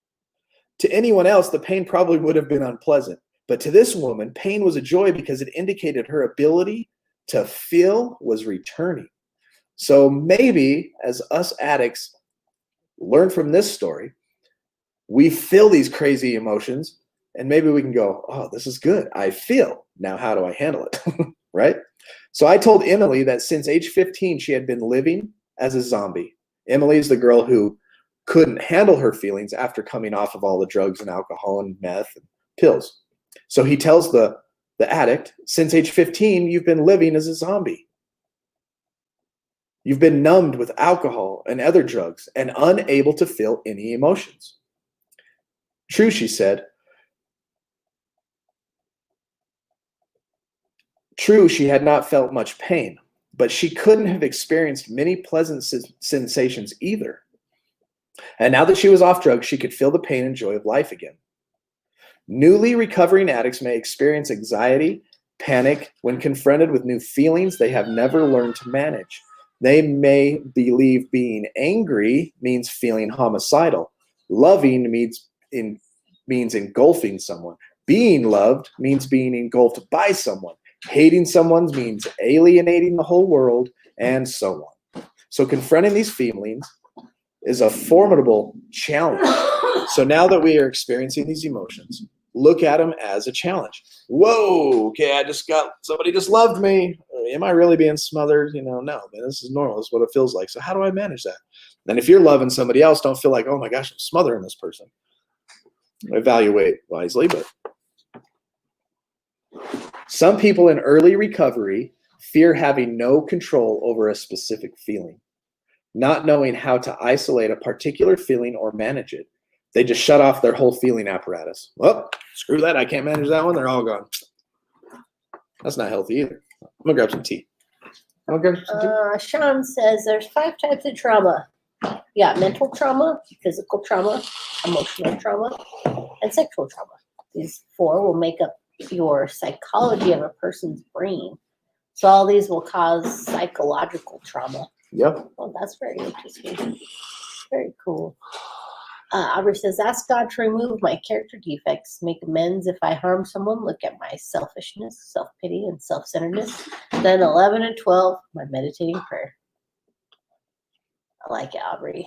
To anyone else, the pain probably would have been unpleasant. But to this woman, pain was a joy because it indicated her ability to feel was returning. So maybe as us addicts learn from this story, we feel these crazy emotions, and maybe we can go, oh, this is good. I feel. Now how do I handle it? Right? So I told Emily that since age 15, she had been living as a zombie. Emily is the girl who couldn't handle her feelings after coming off of all the drugs and alcohol and meth and pills. So he tells the addict, since age 15, you've been living as a zombie. You've been numbed with alcohol and other drugs and unable to feel any emotions. True, she said. True, she had not felt much pain, but she couldn't have experienced many pleasant sensations either. And now that she was off drugs, she could feel the pain and joy of life again. Newly recovering addicts may experience anxiety, panic when confronted with new feelings they have never learned to manage. They may believe being angry means feeling homicidal. Loving means engulfing someone. Being loved means being engulfed by someone. Hating someone means alienating the whole world, and so on. So confronting these feelings is a formidable challenge. So now that we are experiencing these emotions, look at them as a challenge. Whoa, okay, somebody just loved me. Am I really being smothered? No, man, this is normal. This is what it feels like. So how do I manage that? And if you're loving somebody else, don't feel like, oh my gosh, I'm smothering this person. Evaluate wisely, but some people in early recovery fear having no control over a specific feeling, not knowing how to isolate a particular feeling or manage it. They just shut off their whole feeling apparatus. Well, screw that. I can't manage that one. They're all gone. That's not healthy either. I'm going to grab some tea. Sean says there's 5 types of trauma. You got mental trauma, physical trauma, emotional trauma, and sexual trauma. These 4 will make up your psychology of a person's brain. So all these will cause psychological trauma. Yep. Well, that's very interesting. Very cool. Aubrey says, ask God to remove my character defects, make amends if I harm someone, look at my selfishness, self-pity, and self-centeredness. Then 11 and 12, my meditating prayer. I like it, Aubrey.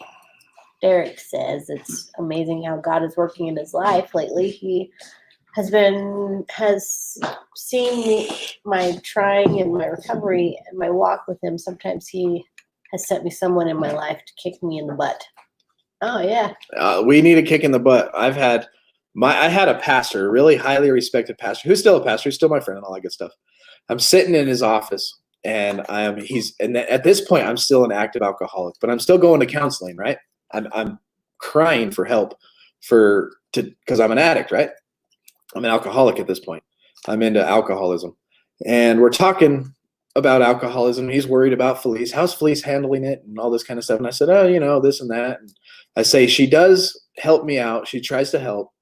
Derek says it's amazing how God is working in his life lately. He has seen my trying and my recovery and my walk with him. Sometimes he has sent me someone in my life to kick me in the butt. Oh yeah. We need a kick in the butt. I had a pastor, a really highly respected pastor, who's still a pastor, he's still my friend and all that good stuff. I'm sitting in his office and at this point I'm still an active alcoholic, but I'm still going to counseling, right? I'm crying for help because I'm an addict, right? I'm an alcoholic at this point. I'm into alcoholism. And we're talking about alcoholism. He's worried about Felice. How's Felice handling it and all this kind of stuff? And I said, oh, this and that. And I say, she does help me out. She tries to help.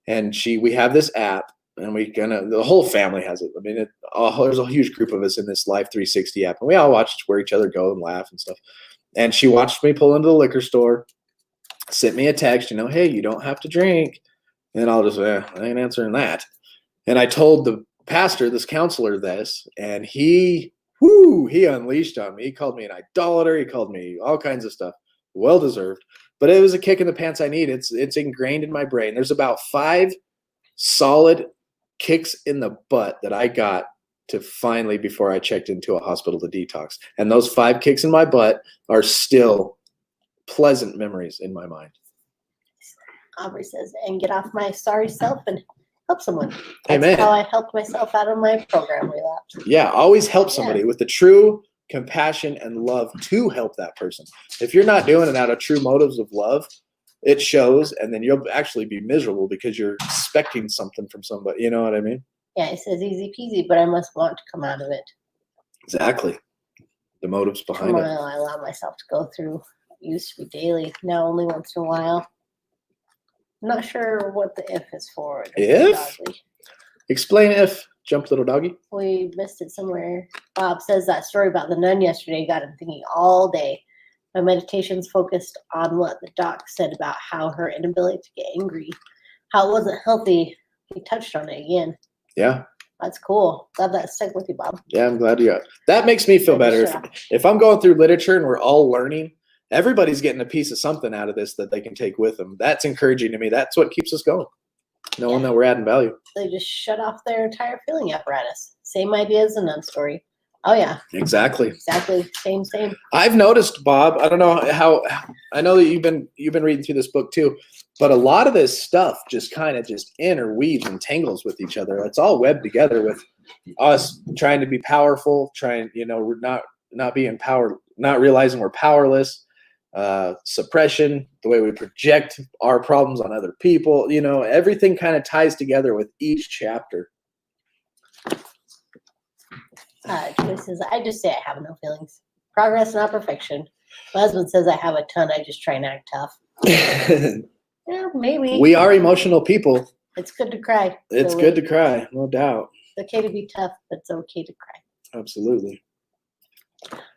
And we have this app and the whole family has it. I mean, there's a huge group of us in this Life 360 app and we all watch where each other go and laugh and stuff. And she watched me pull into the liquor store, sent me a text, hey, you don't have to drink. And I'll just, I ain't answering that. And I told the pastor, this counselor, this, and he unleashed on me. He called me an idolater. He called me all kinds of stuff. Well deserved. But it was a kick in the pants I need. It's ingrained in my brain. There's about 5 solid kicks in the butt that I got to finally before I checked into a hospital to detox. And those 5 kicks in my butt are still pleasant memories in my mind. Aubrey says, and get off my sorry self and help someone. That's Amen. how I helped myself out of my program relapse. Yeah, always help somebody with the true compassion and love to help that person. If you're not doing it out of true motives of love, it shows, and then you'll actually be miserable because you're expecting something from somebody. You know what I mean? Yeah, it says easy peasy, but I must want to come out of it. Exactly. The motives behind it. I allow myself to go through. It used to be daily. Now only once in a while. I'm not sure what the if is for. If? Explain if. Jump, little doggy. We missed it somewhere. Bob says that story about the nun yesterday got him thinking all day. My meditations focused on what the doc said about how her inability to get angry, how it wasn't healthy. He touched on it again. Yeah. That's cool. Glad that stuck with you, Bob. Yeah, I'm glad you got it. That makes me feel better. If I'm going through literature and we're all learning, everybody's getting a piece of something out of this that they can take with them. That's encouraging to me. That's what keeps us going, knowing that we're adding value. They just shut off their entire feeling apparatus. Same idea as the nun story. Oh, yeah. Exactly. Same. I've noticed, Bob, I don't know how, I know that you've been reading through this book too, but a lot of this stuff just kind of just interweaves and tangles with each other. It's all webbed together with us trying to be powerful, we're not being power, not realizing we're powerless, suppression, the way we project our problems on other people, everything kind of ties together with each chapter. Joy says, I just say I have no feelings. Progress, not perfection. My husband says I have a ton. I just try and act tough. Yeah, maybe. We are emotional people. It's good to cry. It's good to cry, no doubt. It's okay to be tough, but it's okay to cry. Absolutely.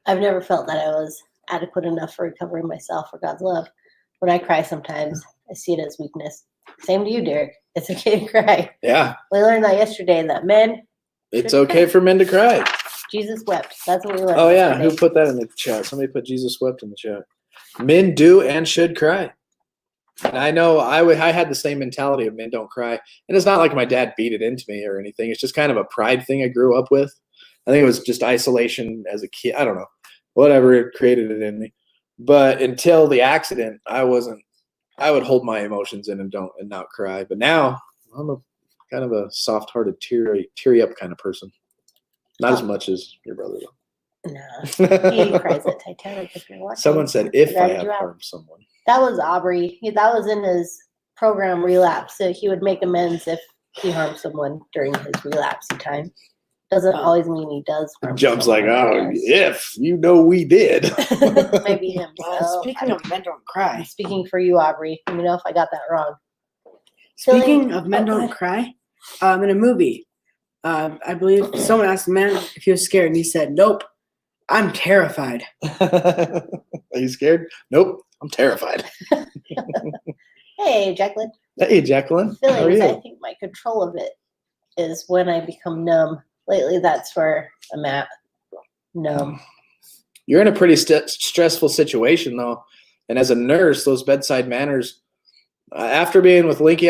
I've never felt that I was adequate enough for recovering myself for God's love. When I cry sometimes, I see it as weakness. Same to you, Derek. It's okay to cry. Yeah. We learned that yesterday that men... It's okay for men to cry. Jesus wept. That's what we learned. Oh yeah, who yesterday. put that in the chat? Somebody put Jesus wept in the chat. Men do and should cry. And I know I had the same mentality of men don't cry. And it's not like my dad beat it into me or anything. It's just kind of a pride thing I grew up with. I think it was just isolation as a kid. I don't know. Whatever, it created it in me. But until the accident, I would hold my emotions in and not cry. But now I'm a kind of a soft-hearted, teary up kind of person. Not as much as your brother though. No, he cries at Titanic if you're watching. Someone said, if I have harmed someone. That was Aubrey. That was in his program Relapse. So he would make amends if he harmed someone during his relapse time. Doesn't always mean he does harm Jumps someone, like, oh, if you know we did. Maybe him. Well, speaking of men don't cry. I'm speaking for you, Aubrey. Let me know if I got that wrong. Speaking of men don't cry, in a movie, I believe someone asked a man if he was scared, and he said, "Nope, I'm terrified." Are you scared? Nope, I'm terrified. Hey, Jacqueline. Hey, Jacqueline. How are Feelings, you? I think my control of it is when I become numb. Lately, that's where I'm at. Numb. You're in a pretty stressful situation, though. And as a nurse, those bedside manners, after being with Linky,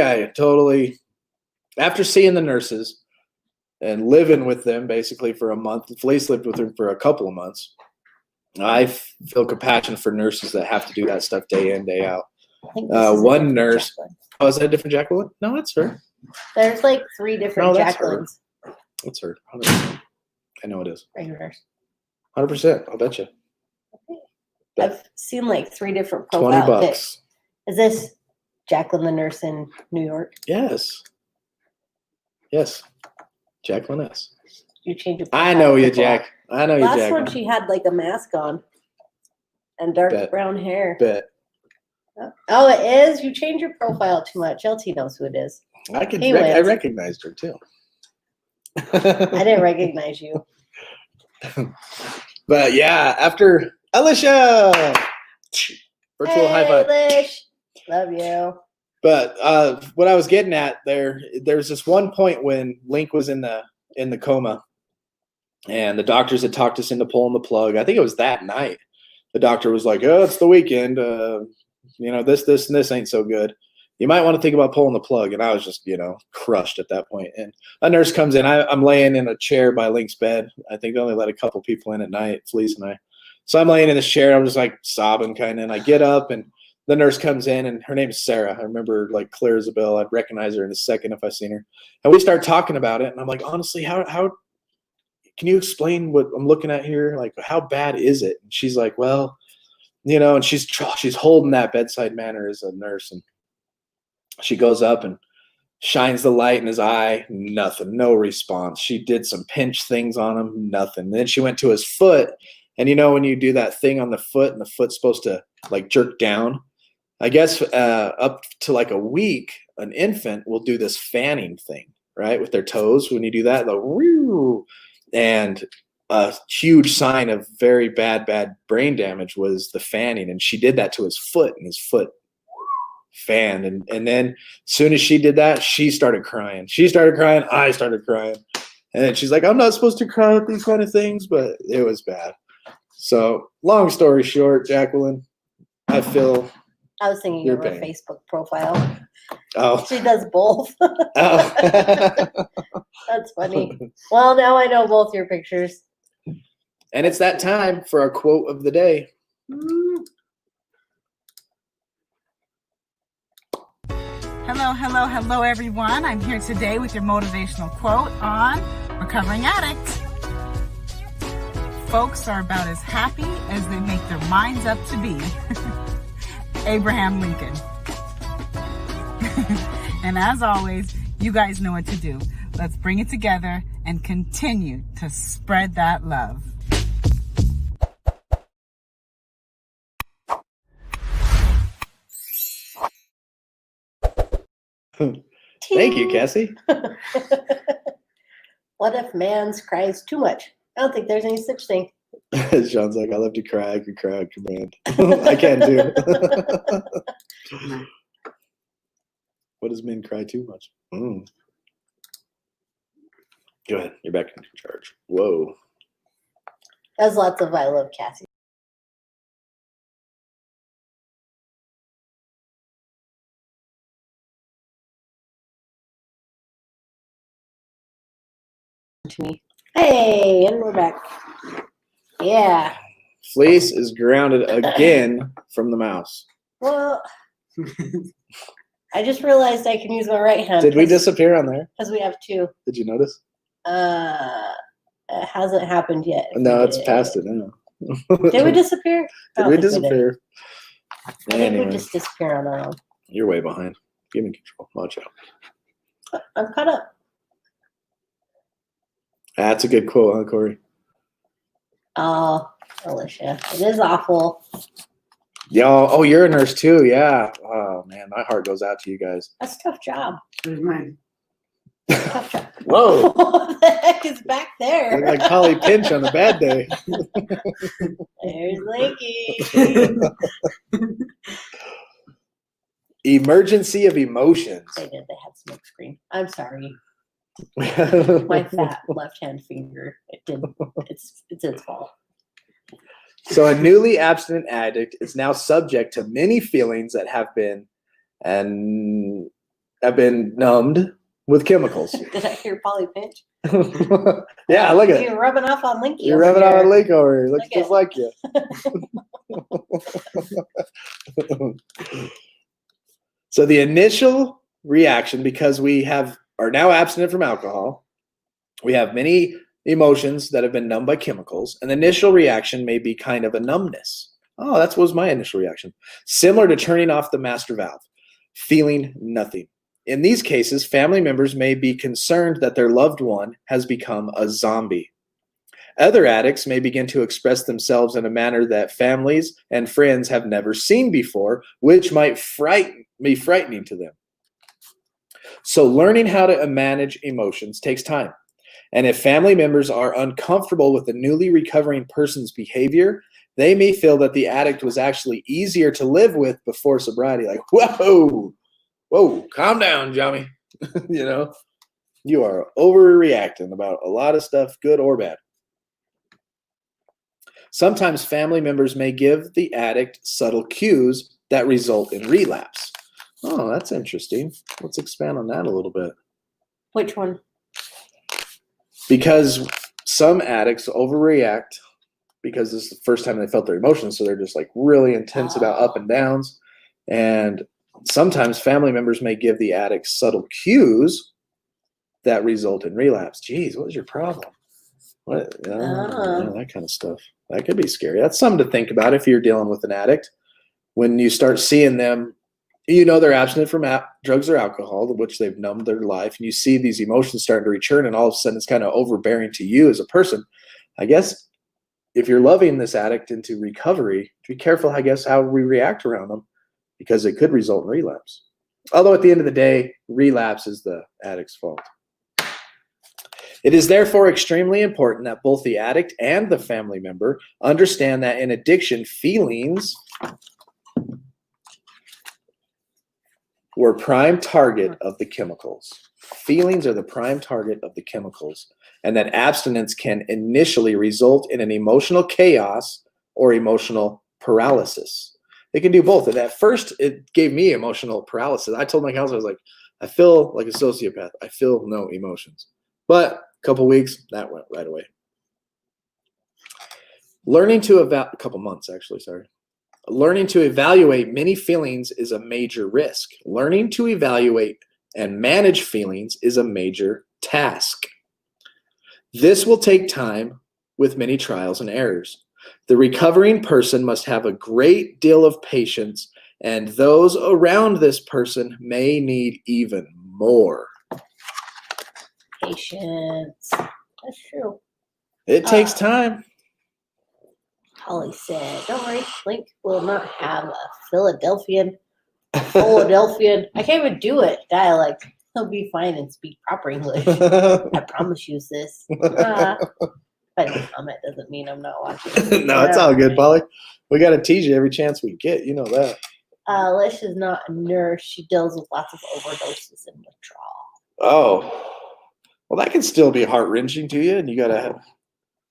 after seeing the nurses and living with them basically for a month, Felice lived with them for a couple of months, I feel compassion for nurses that have to do that stuff day in, day out. I think this is a One different nurse. Jacqueline. Oh, is that a different Jacqueline? No, that's her. There's like 3 different No, that's her. Jacquelines. That's her. 100%. I know it is. Regular nurse. 100%. I'll bet you. I've seen like 3 different $20. profile pics. Is this Jacqueline the nurse in New York? Yes. Yes. Jacqueline S. You change your I profile know you, picture. Jack. I know you, Last Jack. one, she had like a mask on and dark Bet. brown hair. Bet. Oh, it is? You change your profile too much. LT knows who it is. I Anyways. recognized her too. I didn't recognize you. But yeah, after Alicia, virtual high five. Lish. Love you. But what I was getting at there's this one point when Link was in the coma, and the doctors had talked us into pulling the plug. I think it was that night. The doctor was like, "Oh, it's the weekend. This and this ain't so good. You might want to think about pulling the plug." And I was just, crushed at that point. And a nurse comes in. I'm laying in a chair by Link's bed. I think they only let a couple people in at night, Felice and I. So I'm laying in this chair. I'm just like sobbing kind of. And I get up, and the nurse comes in, and her name is Sarah. I remember like clear as a bell. I'd recognize her in a second if I seen her. And we start talking about it. And I'm like, honestly, how can you explain what I'm looking at here? Like, how bad is it? And she's like, well, and she's holding that bedside manner as a nurse. And she goes up and shines the light in his eye. Nothing. No response. She did some pinch things on him. Nothing. Then she went to his foot. And when you do that thing on the foot and the foot's supposed to like jerk down, I guess up to like a week, an infant will do this fanning thing, right? With their toes. When you do that, they'll woo. And a huge sign of very bad brain damage was the fanning. And she did that to his foot, and his foot fanned. And then as soon as she did that, she started crying. She started crying. I started crying. And then she's like, I'm not supposed to cry at these kind of things, but it was bad. So long story short, Jacqueline, I was thinking your of her pain. Facebook profile. Oh. She does both. Oh. That's funny. Well, now I know both your pictures. And it's that time for our quote of the day. Hello, everyone. I'm here today with your motivational quote on recovering addicts. Folks are about as happy as they make their minds up to be. Abraham Lincoln. And as always, you guys know what to do. Let's bring it together and continue to spread that love. Thank you, Cassie. What if man's cries too much? I don't think there's any such thing. Sean's like, I love to cry. I can cry on command. I can too. What does men cry too much? Go ahead. You're back in charge. Whoa. There's lots of I love Cassie. To me. Hey, and we're back. Yeah. Fleece is grounded again from the mouse. Well, I just realized I can use my right hand. Did we disappear on there? Because we have two. Did you notice? It hasn't happened yet. No, it's past it now. Did we disappear? Did we disappear? I think we just disappear on our own. You're way behind. Give me control. Watch out. I'm caught up. That's a good quote, huh, Corey? Oh, Alicia. It is awful. Y'all, oh, you're a nurse too, yeah. Oh man, my heart goes out to you guys. That's a tough job. There's mine. Tough job. Whoa, What the heck is back there? look like Polly Pinch on a bad day. There's Lakey. Emergency of emotions. They did. They had smoke screen. I'm sorry. My fat left hand finger. It did. It's its fault. So a newly abstinent addict is now subject to many feelings that have been numbed with chemicals. Did I hear Polly Pinch? Yeah, look at it. You're rubbing off on Linky. You're over rubbing here. on a lake over here. Looks Look just like you. So the initial reaction, because we are now abstinent from alcohol, we have many emotions that have been numbed by chemicals, and the initial reaction may be kind of a numbness. Oh, that was my initial reaction. Similar to turning off the master valve, feeling nothing. In these cases, family members may be concerned that their loved one has become a zombie. Other addicts may begin to express themselves in a manner that families and friends have never seen before, which might be frightening to them. So learning how to manage emotions takes time. And if family members are uncomfortable with the newly recovering person's behavior, they may feel that the addict was actually easier to live with before sobriety. Like, whoa, calm down, Johnny. You are overreacting about a lot of stuff, good or bad. Sometimes family members may give the addict subtle cues that result in relapse. Oh, that's interesting. Let's expand on that a little bit. Which one? Because some addicts overreact because this is the first time they felt their emotions, so they're just like really intense about up and downs. And sometimes family members may give the addict subtle cues that result in relapse. Geez, what is your problem? What? That kind of stuff. That could be scary. That's something to think about if you're dealing with an addict. When you start seeing them, they're abstinent from drugs or alcohol, which they've numbed their life, and you see these emotions starting to return, and all of a sudden it's kind of overbearing to you as a person. I guess if you're loving this addict into recovery, be careful, I guess, how we react around them, because it could result in relapse. Although at the end of the day, relapse is the addict's fault. It is therefore extremely important that both the addict and the family member understand that in addiction, feelings were prime target of the chemicals. Feelings are the prime target of the chemicals, and that abstinence can initially result in an emotional chaos or emotional paralysis. It can do both. And at first, it gave me emotional paralysis. I told my counselor, I was like, I feel like a sociopath. I feel no emotions. But a couple weeks, that went right away. A couple months, actually, sorry. Learning to evaluate many feelings is a major risk. Learning to evaluate and manage feelings is a major task. This will take time with many trials and errors. The recovering person must have a great deal of patience, and those around this person may need even more. Patience. That's true. It takes time. Holly said, don't worry, Link will not have a Philadelphian. I can't even do it. Dialect. He'll be fine and speak proper English. I promise you, sis. If I don't comment, doesn't mean I'm not watching. No, it's all good, Polly. We got to tease you every chance we get. You know that. Lish is not a nurse. She deals with lots of overdoses and withdrawal. Oh. Well, that can still be heart-wrenching to you, and you got to have...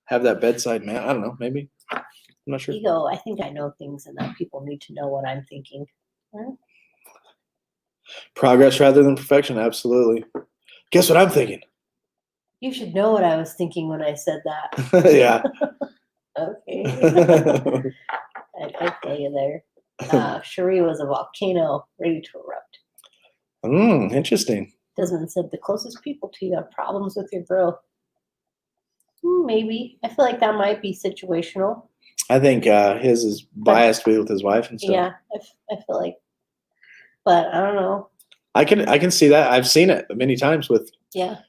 have that bedside man. I don't know. Maybe. I'm not sure. Ego, I think I know things and that people need to know what I'm thinking. Progress rather than perfection. Absolutely. Guess what I'm thinking? You should know what I was thinking when I said that. Yeah. Okay. I feel you there. Cherie was a volcano ready to erupt. Interesting. Desmond said the closest people to you have problems with your growth. Maybe. I feel like that might be situational. I think his is biased with his wife and stuff. Yeah, I feel like, but I don't know. I can see that. I've seen it many times with. Yeah.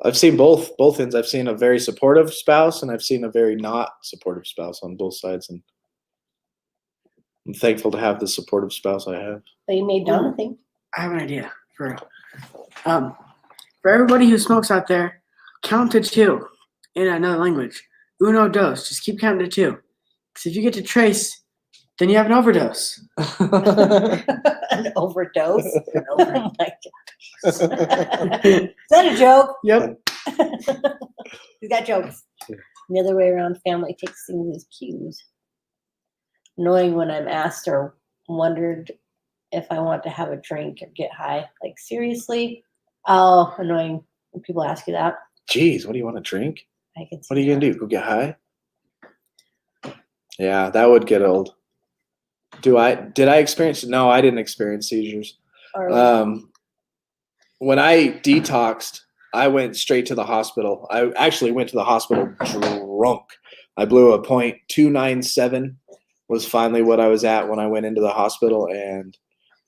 I've seen both ends. I've seen a very supportive spouse and I've seen a very not supportive spouse on both sides, and I'm thankful to have the supportive spouse I have. But you made Donna think. I have an idea for everybody who smokes out there. Count to 2 in another language. Uno, dos. Just keep counting to 2. Because if you get to trace, then you have an overdose. An overdose? Oh my gosh. Is that a joke? Yep. He's got jokes. The other way around, family takes things as cues. Knowing when I'm asked or wondered if I want to have a drink or get high. Like, seriously? Oh, annoying when people ask you that. Jeez, what do you want to drink? I can see What are you going to do? Go get high? Yeah, that would get old. Did I experience? No, I didn't experience seizures. When I detoxed, I went straight to the hospital. I actually went to the hospital drunk. I blew a .297 was finally what I was at when I went into the hospital, and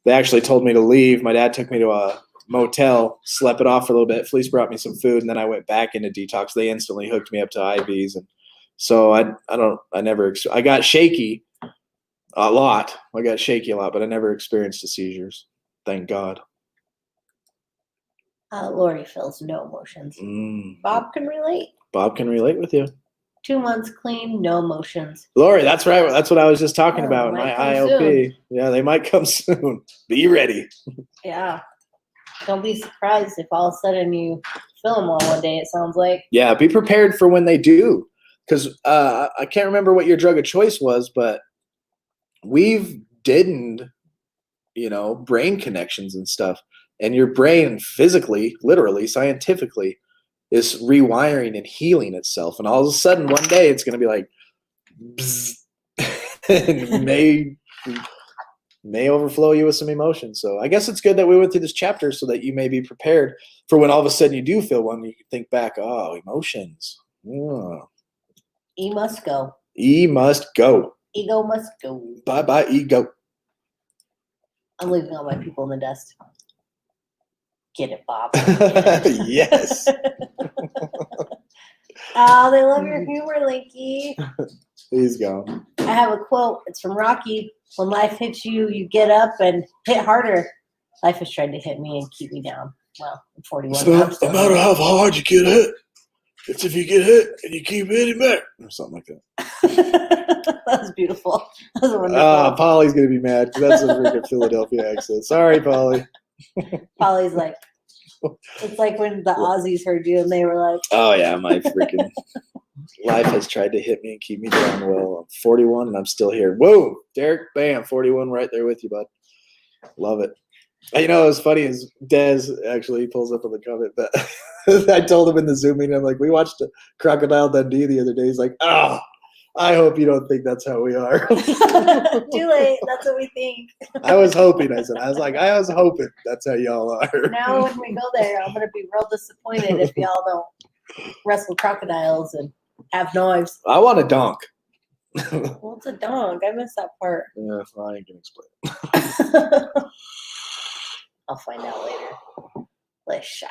they actually told me to leave. My dad took me to a motel, slept it off for a little bit. Felice brought me some food, and then I went back into detox. They instantly hooked me up to IVs, and so I got shaky a lot. I got shaky a lot, but I never experienced the seizures. Thank God. Lori feels no emotions. Bob can relate. Bob can relate with you. 2 months clean, no emotions. Lori, that's right. That's what I was just talking about. My might come IOP. soon. Yeah, they might come soon. Be ready. Yeah. Don't be surprised if all of a sudden you feel them all one day, it sounds like. Yeah, be prepared for when they do. Because I can't remember what your drug of choice was, but we've deadened, brain connections and stuff. And your brain physically, literally, scientifically, is rewiring and healing itself. And all of a sudden, one day, it's going to be like, bzz, and may overflow you with some emotion. So I guess it's good that we went through this chapter so that you may be prepared for when all of a sudden you do feel one, you can think back, oh, emotions. Oh. E must go. E must go. Ego must go. Bye-bye, ego. I'm leaving all my people in the dust. Get it, Bob. Yes. Oh, they love your humor, Linky. He's gone. I have a quote. It's from Rocky. When life hits you, you get up and hit harder. Life has tried to hit me and keep me down. Well, I'm 41. It's not no matter how hard you get hit. It's if you get hit and you keep hitting back. Or something like that. That was beautiful. That was wonderful. Polly's going to be mad because that's a freaking Philadelphia accent. Sorry, Polly. Polly's like, it's like when the Aussies heard you and they were like, oh, yeah, my freaking life has tried to hit me and keep me down. Well, I'm 41 and I'm still here. Whoa, Derek, bam, 41 right there with you, bud. Love it. You know, what's funny is Dez actually pulls up on the comment that I told him in the Zoom meeting, I'm like, we watched Crocodile Dundee the other day. He's like, oh, I hope you don't think that's how we are. too late. That's what we think. I was hoping, I was hoping that's how y'all are. Now when we go there, I'm going to be real disappointed if y'all don't wrestle crocodiles and have knives. I want a donk. What's a donk? I missed that part. Yeah, I ain't going to explain. I'll find out later.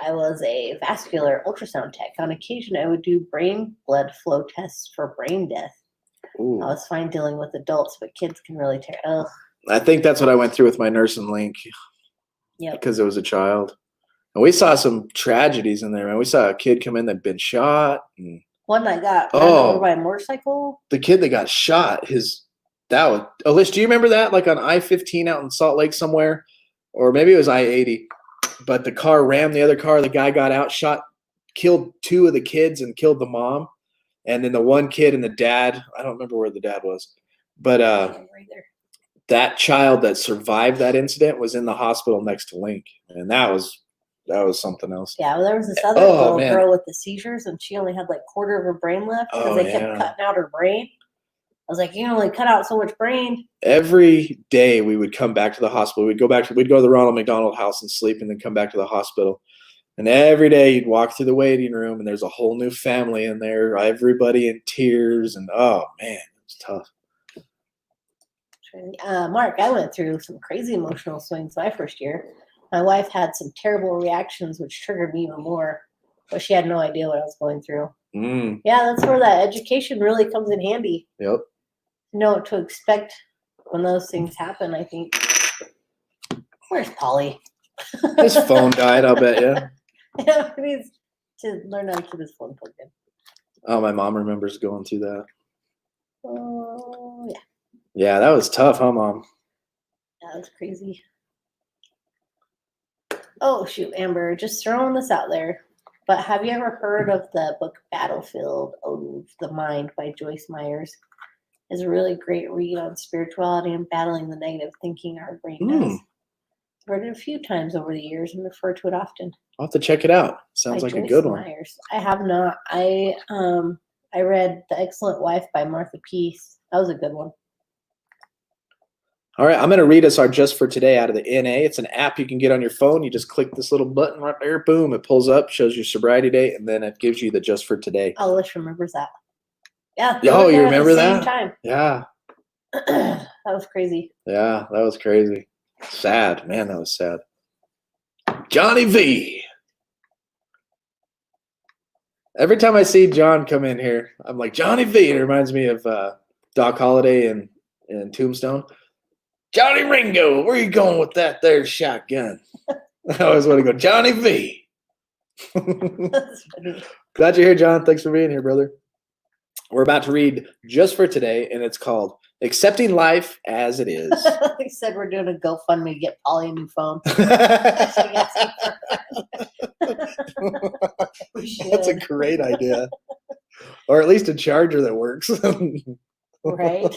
I was a vascular ultrasound tech. On occasion, I would do brain blood flow tests for brain death. Ooh. I was fine dealing with adults, but kids can really tear. Ugh. I think that's what I went through with my nurse and Link. Yep. Because it was a child. And we saw some tragedies in there, man. We saw a kid come in that'd been shot. And one that got run over by a motorcycle. The kid that got shot, Alish, do you remember that? Like on I-15 out in Salt Lake somewhere? Or maybe it was I-80. But the car rammed the other car. The guy got out, killed 2 of the kids and killed the mom. And then the one kid and the dad, I don't remember where the dad was, but Right there. that child that survived that incident was in the hospital next to Link, and that was something else. Yeah, well, there was this other Oh, little man. girl with the seizures, and she only had like quarter of her brain left because Oh, they kept yeah. cutting out her brain. I was like, you can only cut out so much brain. Every day we would come back to the hospital. We'd go to the Ronald McDonald House and sleep, and then come back to the hospital. And every day you'd walk through the waiting room, and there's a whole new family in there. Everybody in tears, and oh man, it's tough. Mark, I went through some crazy emotional swings my first year. My wife had some terrible reactions, which triggered me even more, but she had no idea what I was going through. Mm, Yeah, that's where that education really comes in handy. yep. To know what to expect when those things happen, I think. Where's Polly? His phone died, I'll bet you. Yeah, he needs to learn how to keep his phone plugged in. Oh, my mom remembers going through that. Oh, yeah. Yeah, that was tough, huh, Mom? That was crazy. Oh, shoot, Amber, just throwing this out there. But have you ever heard of the book Battlefield of the Mind by Joyce Myers? It's a really great read on spirituality and battling the negative thinking our brain does. I've read it a few times over the years and refer to it often. I'll have to check it out. Sounds By like a Joyce good one. Myers. I have not. I read The Excellent Wife by Martha Peace. That was a good one. All right, I'm going to read us our Just for Today out of the NA. It's an app you can get on your phone. You just click this little button right there. Boom, it pulls up, shows your sobriety date, and then it gives you the Just for Today. Oh, Lish remembers that. Yeah. Oh, you remember Same that? time. Yeah. That was crazy. Yeah, that was crazy. Sad. Man, that was sad. Johnny V. Every time I see John come in here, I'm like, Johnny V. It reminds me of Doc Holliday in Tombstone. Johnny Ringo, where you going with that there shotgun? I always want to go, Johnny V. That's funny. Glad you're here, John. Thanks for being here, brother. We're about to read Just for Today, and it's called Accepting Life as It Is. They said we're doing a GoFundMe to get Polly a new phone. We should. That's a great idea. Or at least a charger that works. Right?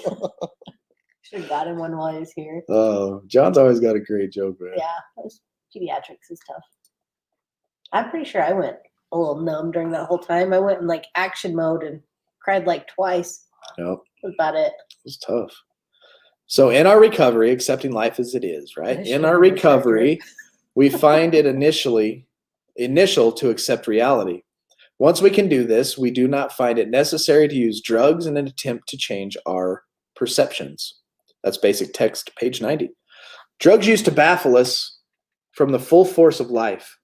Should have got him one while he was here. Oh, John's always got a great joke, man. Yeah, pediatrics is tough. I'm pretty sure I went a little numb during that whole time. I went in like action mode and cried like twice. Yep. That's about it. It was tough. So in our recovery, accepting life as it is, right? In our recovery, we find it initial to accept reality. Once we can do this, we do not find it necessary to use drugs in an attempt to change our perceptions. That's basic text, page 90. Drugs used to baffle us from the full force of life.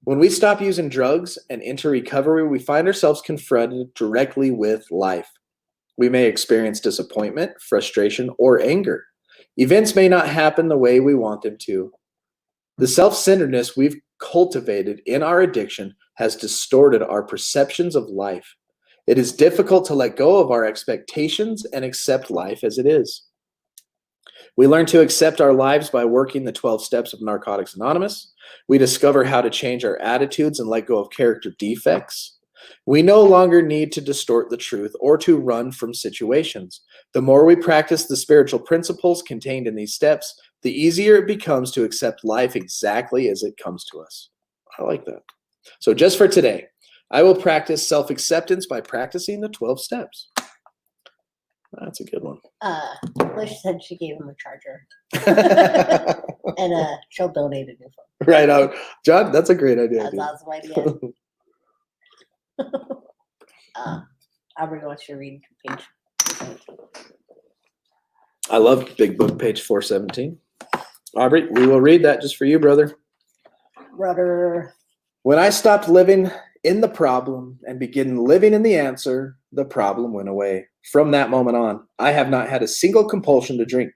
When we stop using drugs and enter recovery, we find ourselves confronted directly with life. We may experience disappointment, frustration, or anger. Events may not happen the way we want them to. The self-centeredness we've cultivated in our addiction has distorted our perceptions of life. It is difficult to let go of our expectations and accept life as it is. We learn to accept our lives by working the 12 steps of Narcotics Anonymous. We discover how to change our attitudes and let go of character defects. We no longer need to distort the truth or to run from situations. The more we practice the spiritual principles contained in these steps, the easier it becomes to accept life exactly as it comes to us. I like that. So just for today, I will practice self-acceptance by practicing the 12 steps. That's a good one. Lish said she gave him a charger. And she'll donate a new phone. Right out. John, that's a great idea. That's an awesome idea. Aubrey wants you to read page 17. I love Big Book, page 417. Aubrey, we will read that just for you, brother. Rudder. When I stopped living in the problem and began living in the answer, the problem went away. From that moment on, I have not had a single compulsion to drink.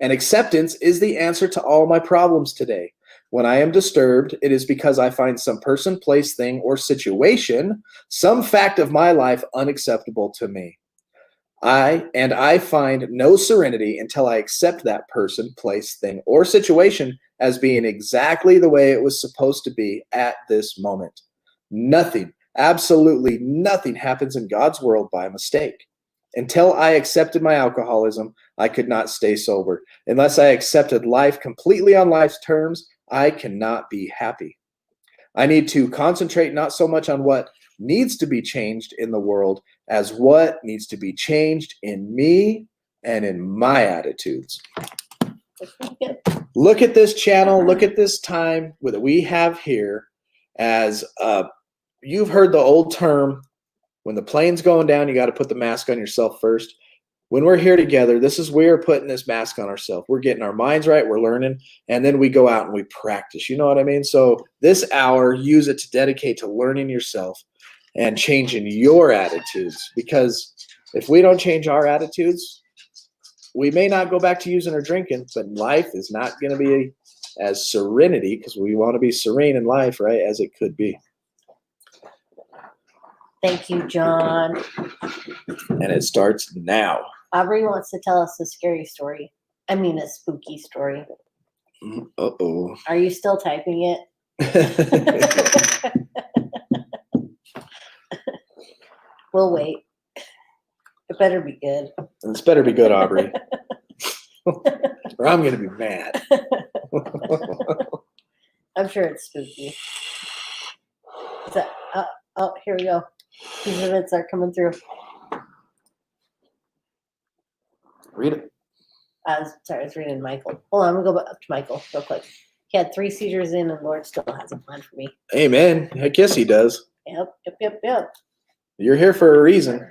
And acceptance is the answer to all my problems today. When I am disturbed, it is because I find some person, place, thing, or situation, some fact of my life unacceptable to me. I find no serenity until I accept that person, place, thing, or situation as being exactly the way it was supposed to be at this moment. Nothing, Absolutely nothing happens in God's world by mistake. Until I accepted my alcoholism, I could not stay sober. Unless I accepted life completely on life's terms, I cannot be happy. I need to concentrate not so much on what needs to be changed in the world as what needs to be changed in me and in my attitudes. Look at this channel, look at this time that we have here as you've heard the old term, when the plane's going down, you got to put the mask on yourself first. When we're here together, we're putting this mask on ourselves. We're getting our minds right, we're learning, and then we go out and we practice. You know what I mean? So this hour, use it to dedicate to learning yourself and changing your attitudes. Because if we don't change our attitudes, we may not go back to using or drinking, but life is not going to be as serenity, because we want to be serene in life, right, as it could be. Thank you, John. And it starts now. Aubrey wants to tell us a scary story. I mean, a spooky story. Uh-oh. Are you still typing it? We'll wait. It better be good. This better be good, Aubrey. Or I'm going to be mad. I'm sure it's spooky. Is that, oh, here we go. These events are coming through. Read it. I was reading Michael. Hold on, I'm going to go up to Michael real quick. He had 3 seizures in, and Lord still has a plan for me. Amen. Heck yes, he does. Yep. You're here for a reason.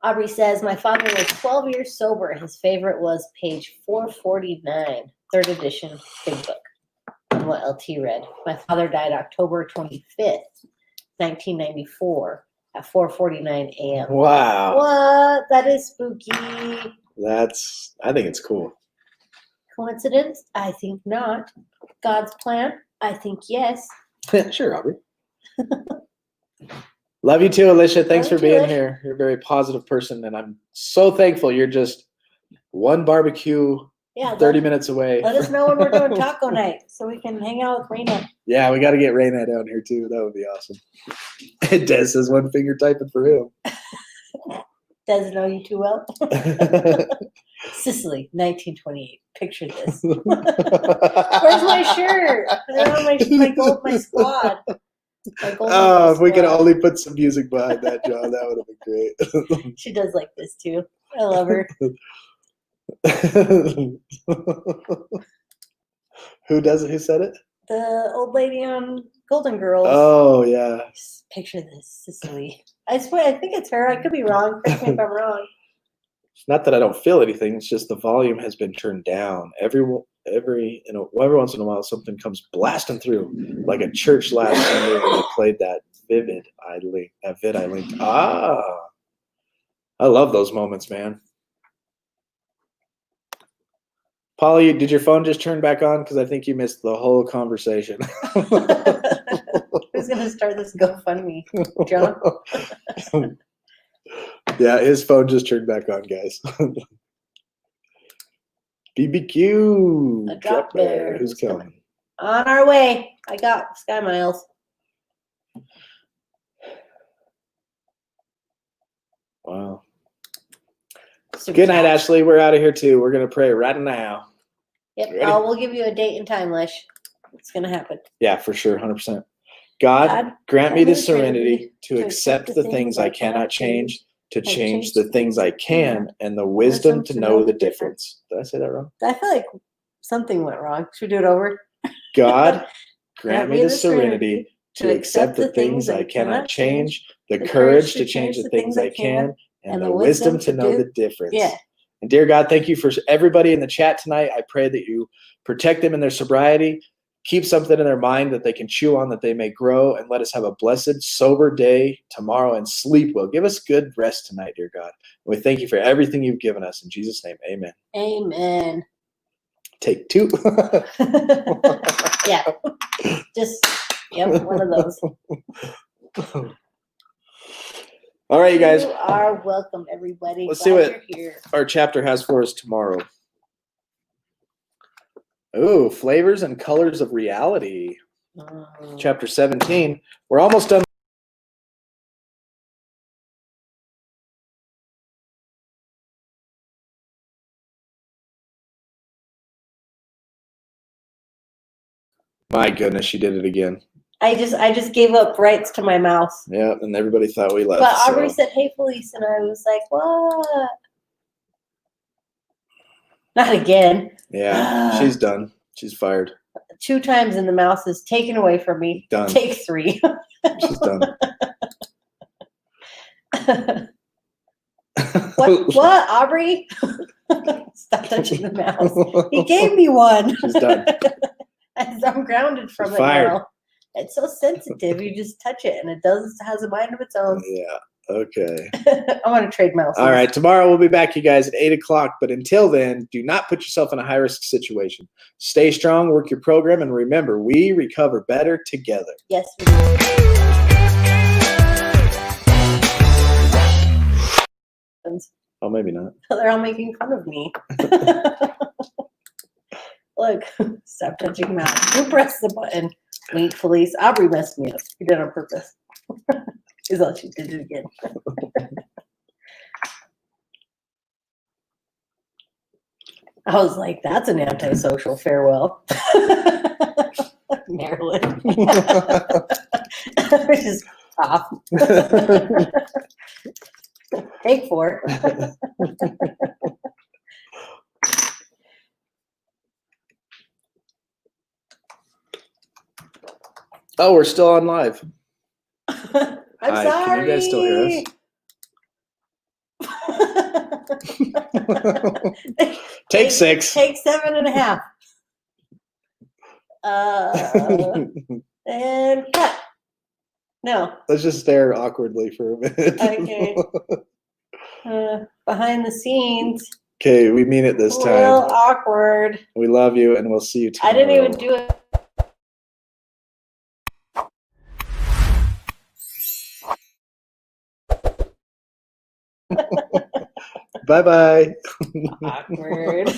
Aubrey says, my father was 12 years sober. His favorite was page 449, 3rd edition, big book, on what LT read. My father died October 25th, 1994 at 4:49 a.m. Wow. What? That is spooky. I think it's cool. Coincidence? I think not. God's plan? I think yes. Sure, Aubrey. Love you too, Alicia. Thanks for being here. You're a very positive person, and I'm so thankful you're just one barbecue 30 minutes away. Let us know when we're doing taco night so we can hang out with Raina. Yeah, we got to get Raina down here too. That would be awesome. Des says one finger typing for him. Doesn't know you too well. Sicily, 1928. Picture this. Where's my shirt? I don't have my squad. Oh, if we could only put some music behind that, John, that would have been great. She does like this too. I love her. Who said it? The old lady on Golden Girls. Oh, yeah. Picture this, Sicily. I swear, I think it's her. I could be wrong. Correct me if I'm wrong. It's not that I don't feel anything. It's just the volume has been turned down. Every once in a while, something comes blasting through, like a church last Sunday when they played that vid I linked. Ah, I love those moments, man. Polly, did your phone just turn back on? Because I think you missed the whole conversation. Who's gonna start this GoFundMe, John? Yeah, his phone just turned back on, guys. BBQ. A drop bear. Who's coming? On our way. I got Sky Miles. Wow. Good night, Ashley. We're out of here too. We're gonna pray right now. Yep. We'll give you a date and time, Lesh. It's gonna happen. Yeah, for sure, 100%. God, grant me the serenity to accept the things I cannot change, to change the things I can, and the wisdom to know the difference. Did I say that wrong? I feel like something went wrong. Should we do it over? God, grant me the serenity to accept the things I cannot change, the courage to change the things I can, and the wisdom to know the difference. Yeah. And dear God, thank you for everybody in the chat tonight. I pray that you protect them in their sobriety, keep something in their mind that they can chew on, that they may grow, and let us have a blessed, sober day tomorrow and sleep well. Give us good rest tonight, dear God. And we thank you for everything you've given us. In Jesus' name, amen. Amen. Take 2. Yeah. Yep, one of those. All right, you guys. You are welcome, everybody. Let's see what our chapter has for us tomorrow. Ooh, flavors and colors of reality. Chapter 17. We're almost done. My goodness, she did it again. I just gave up rights to my mouse. Yeah, and everybody thought we left. But Aubrey so. said, "Hey, Felice," and I was like, "What? Not again." Yeah, she's done. She's fired. 2 times and the mouse is taken away from me. Done. Take 3. She's done. What, Aubrey? Stop touching the mouse. He gave me one. She's done. I'm grounded from She's it fired. now. It's so sensitive. You just touch it and it has a mind of its own. Yeah. Okay. I want to trade mouses. All right. Tomorrow we'll be back, you guys, at 8:00. But until then, do not put yourself in a high-risk situation. Stay strong, work your program, and remember, we recover better together. Yes, we do. Oh, maybe not. They're all making fun of me. Look, stop touching mouse. Who pressed the button? Wait, Felice. Aubrey messed me up. You did it on purpose. Is all she did it again. I was like, that's an antisocial farewell. Marilyn. Just off. Take 4. Oh, we're still on live. I'm Hi, sorry. can you guys still hear us? Take 6. Take 7.5. And cut. No. Let's just stare awkwardly for a minute. Okay. Behind the scenes. Okay, we mean it this A little time. awkward. We love you, and we'll see you tomorrow. I didn't even do it. Bye-bye. Awkward.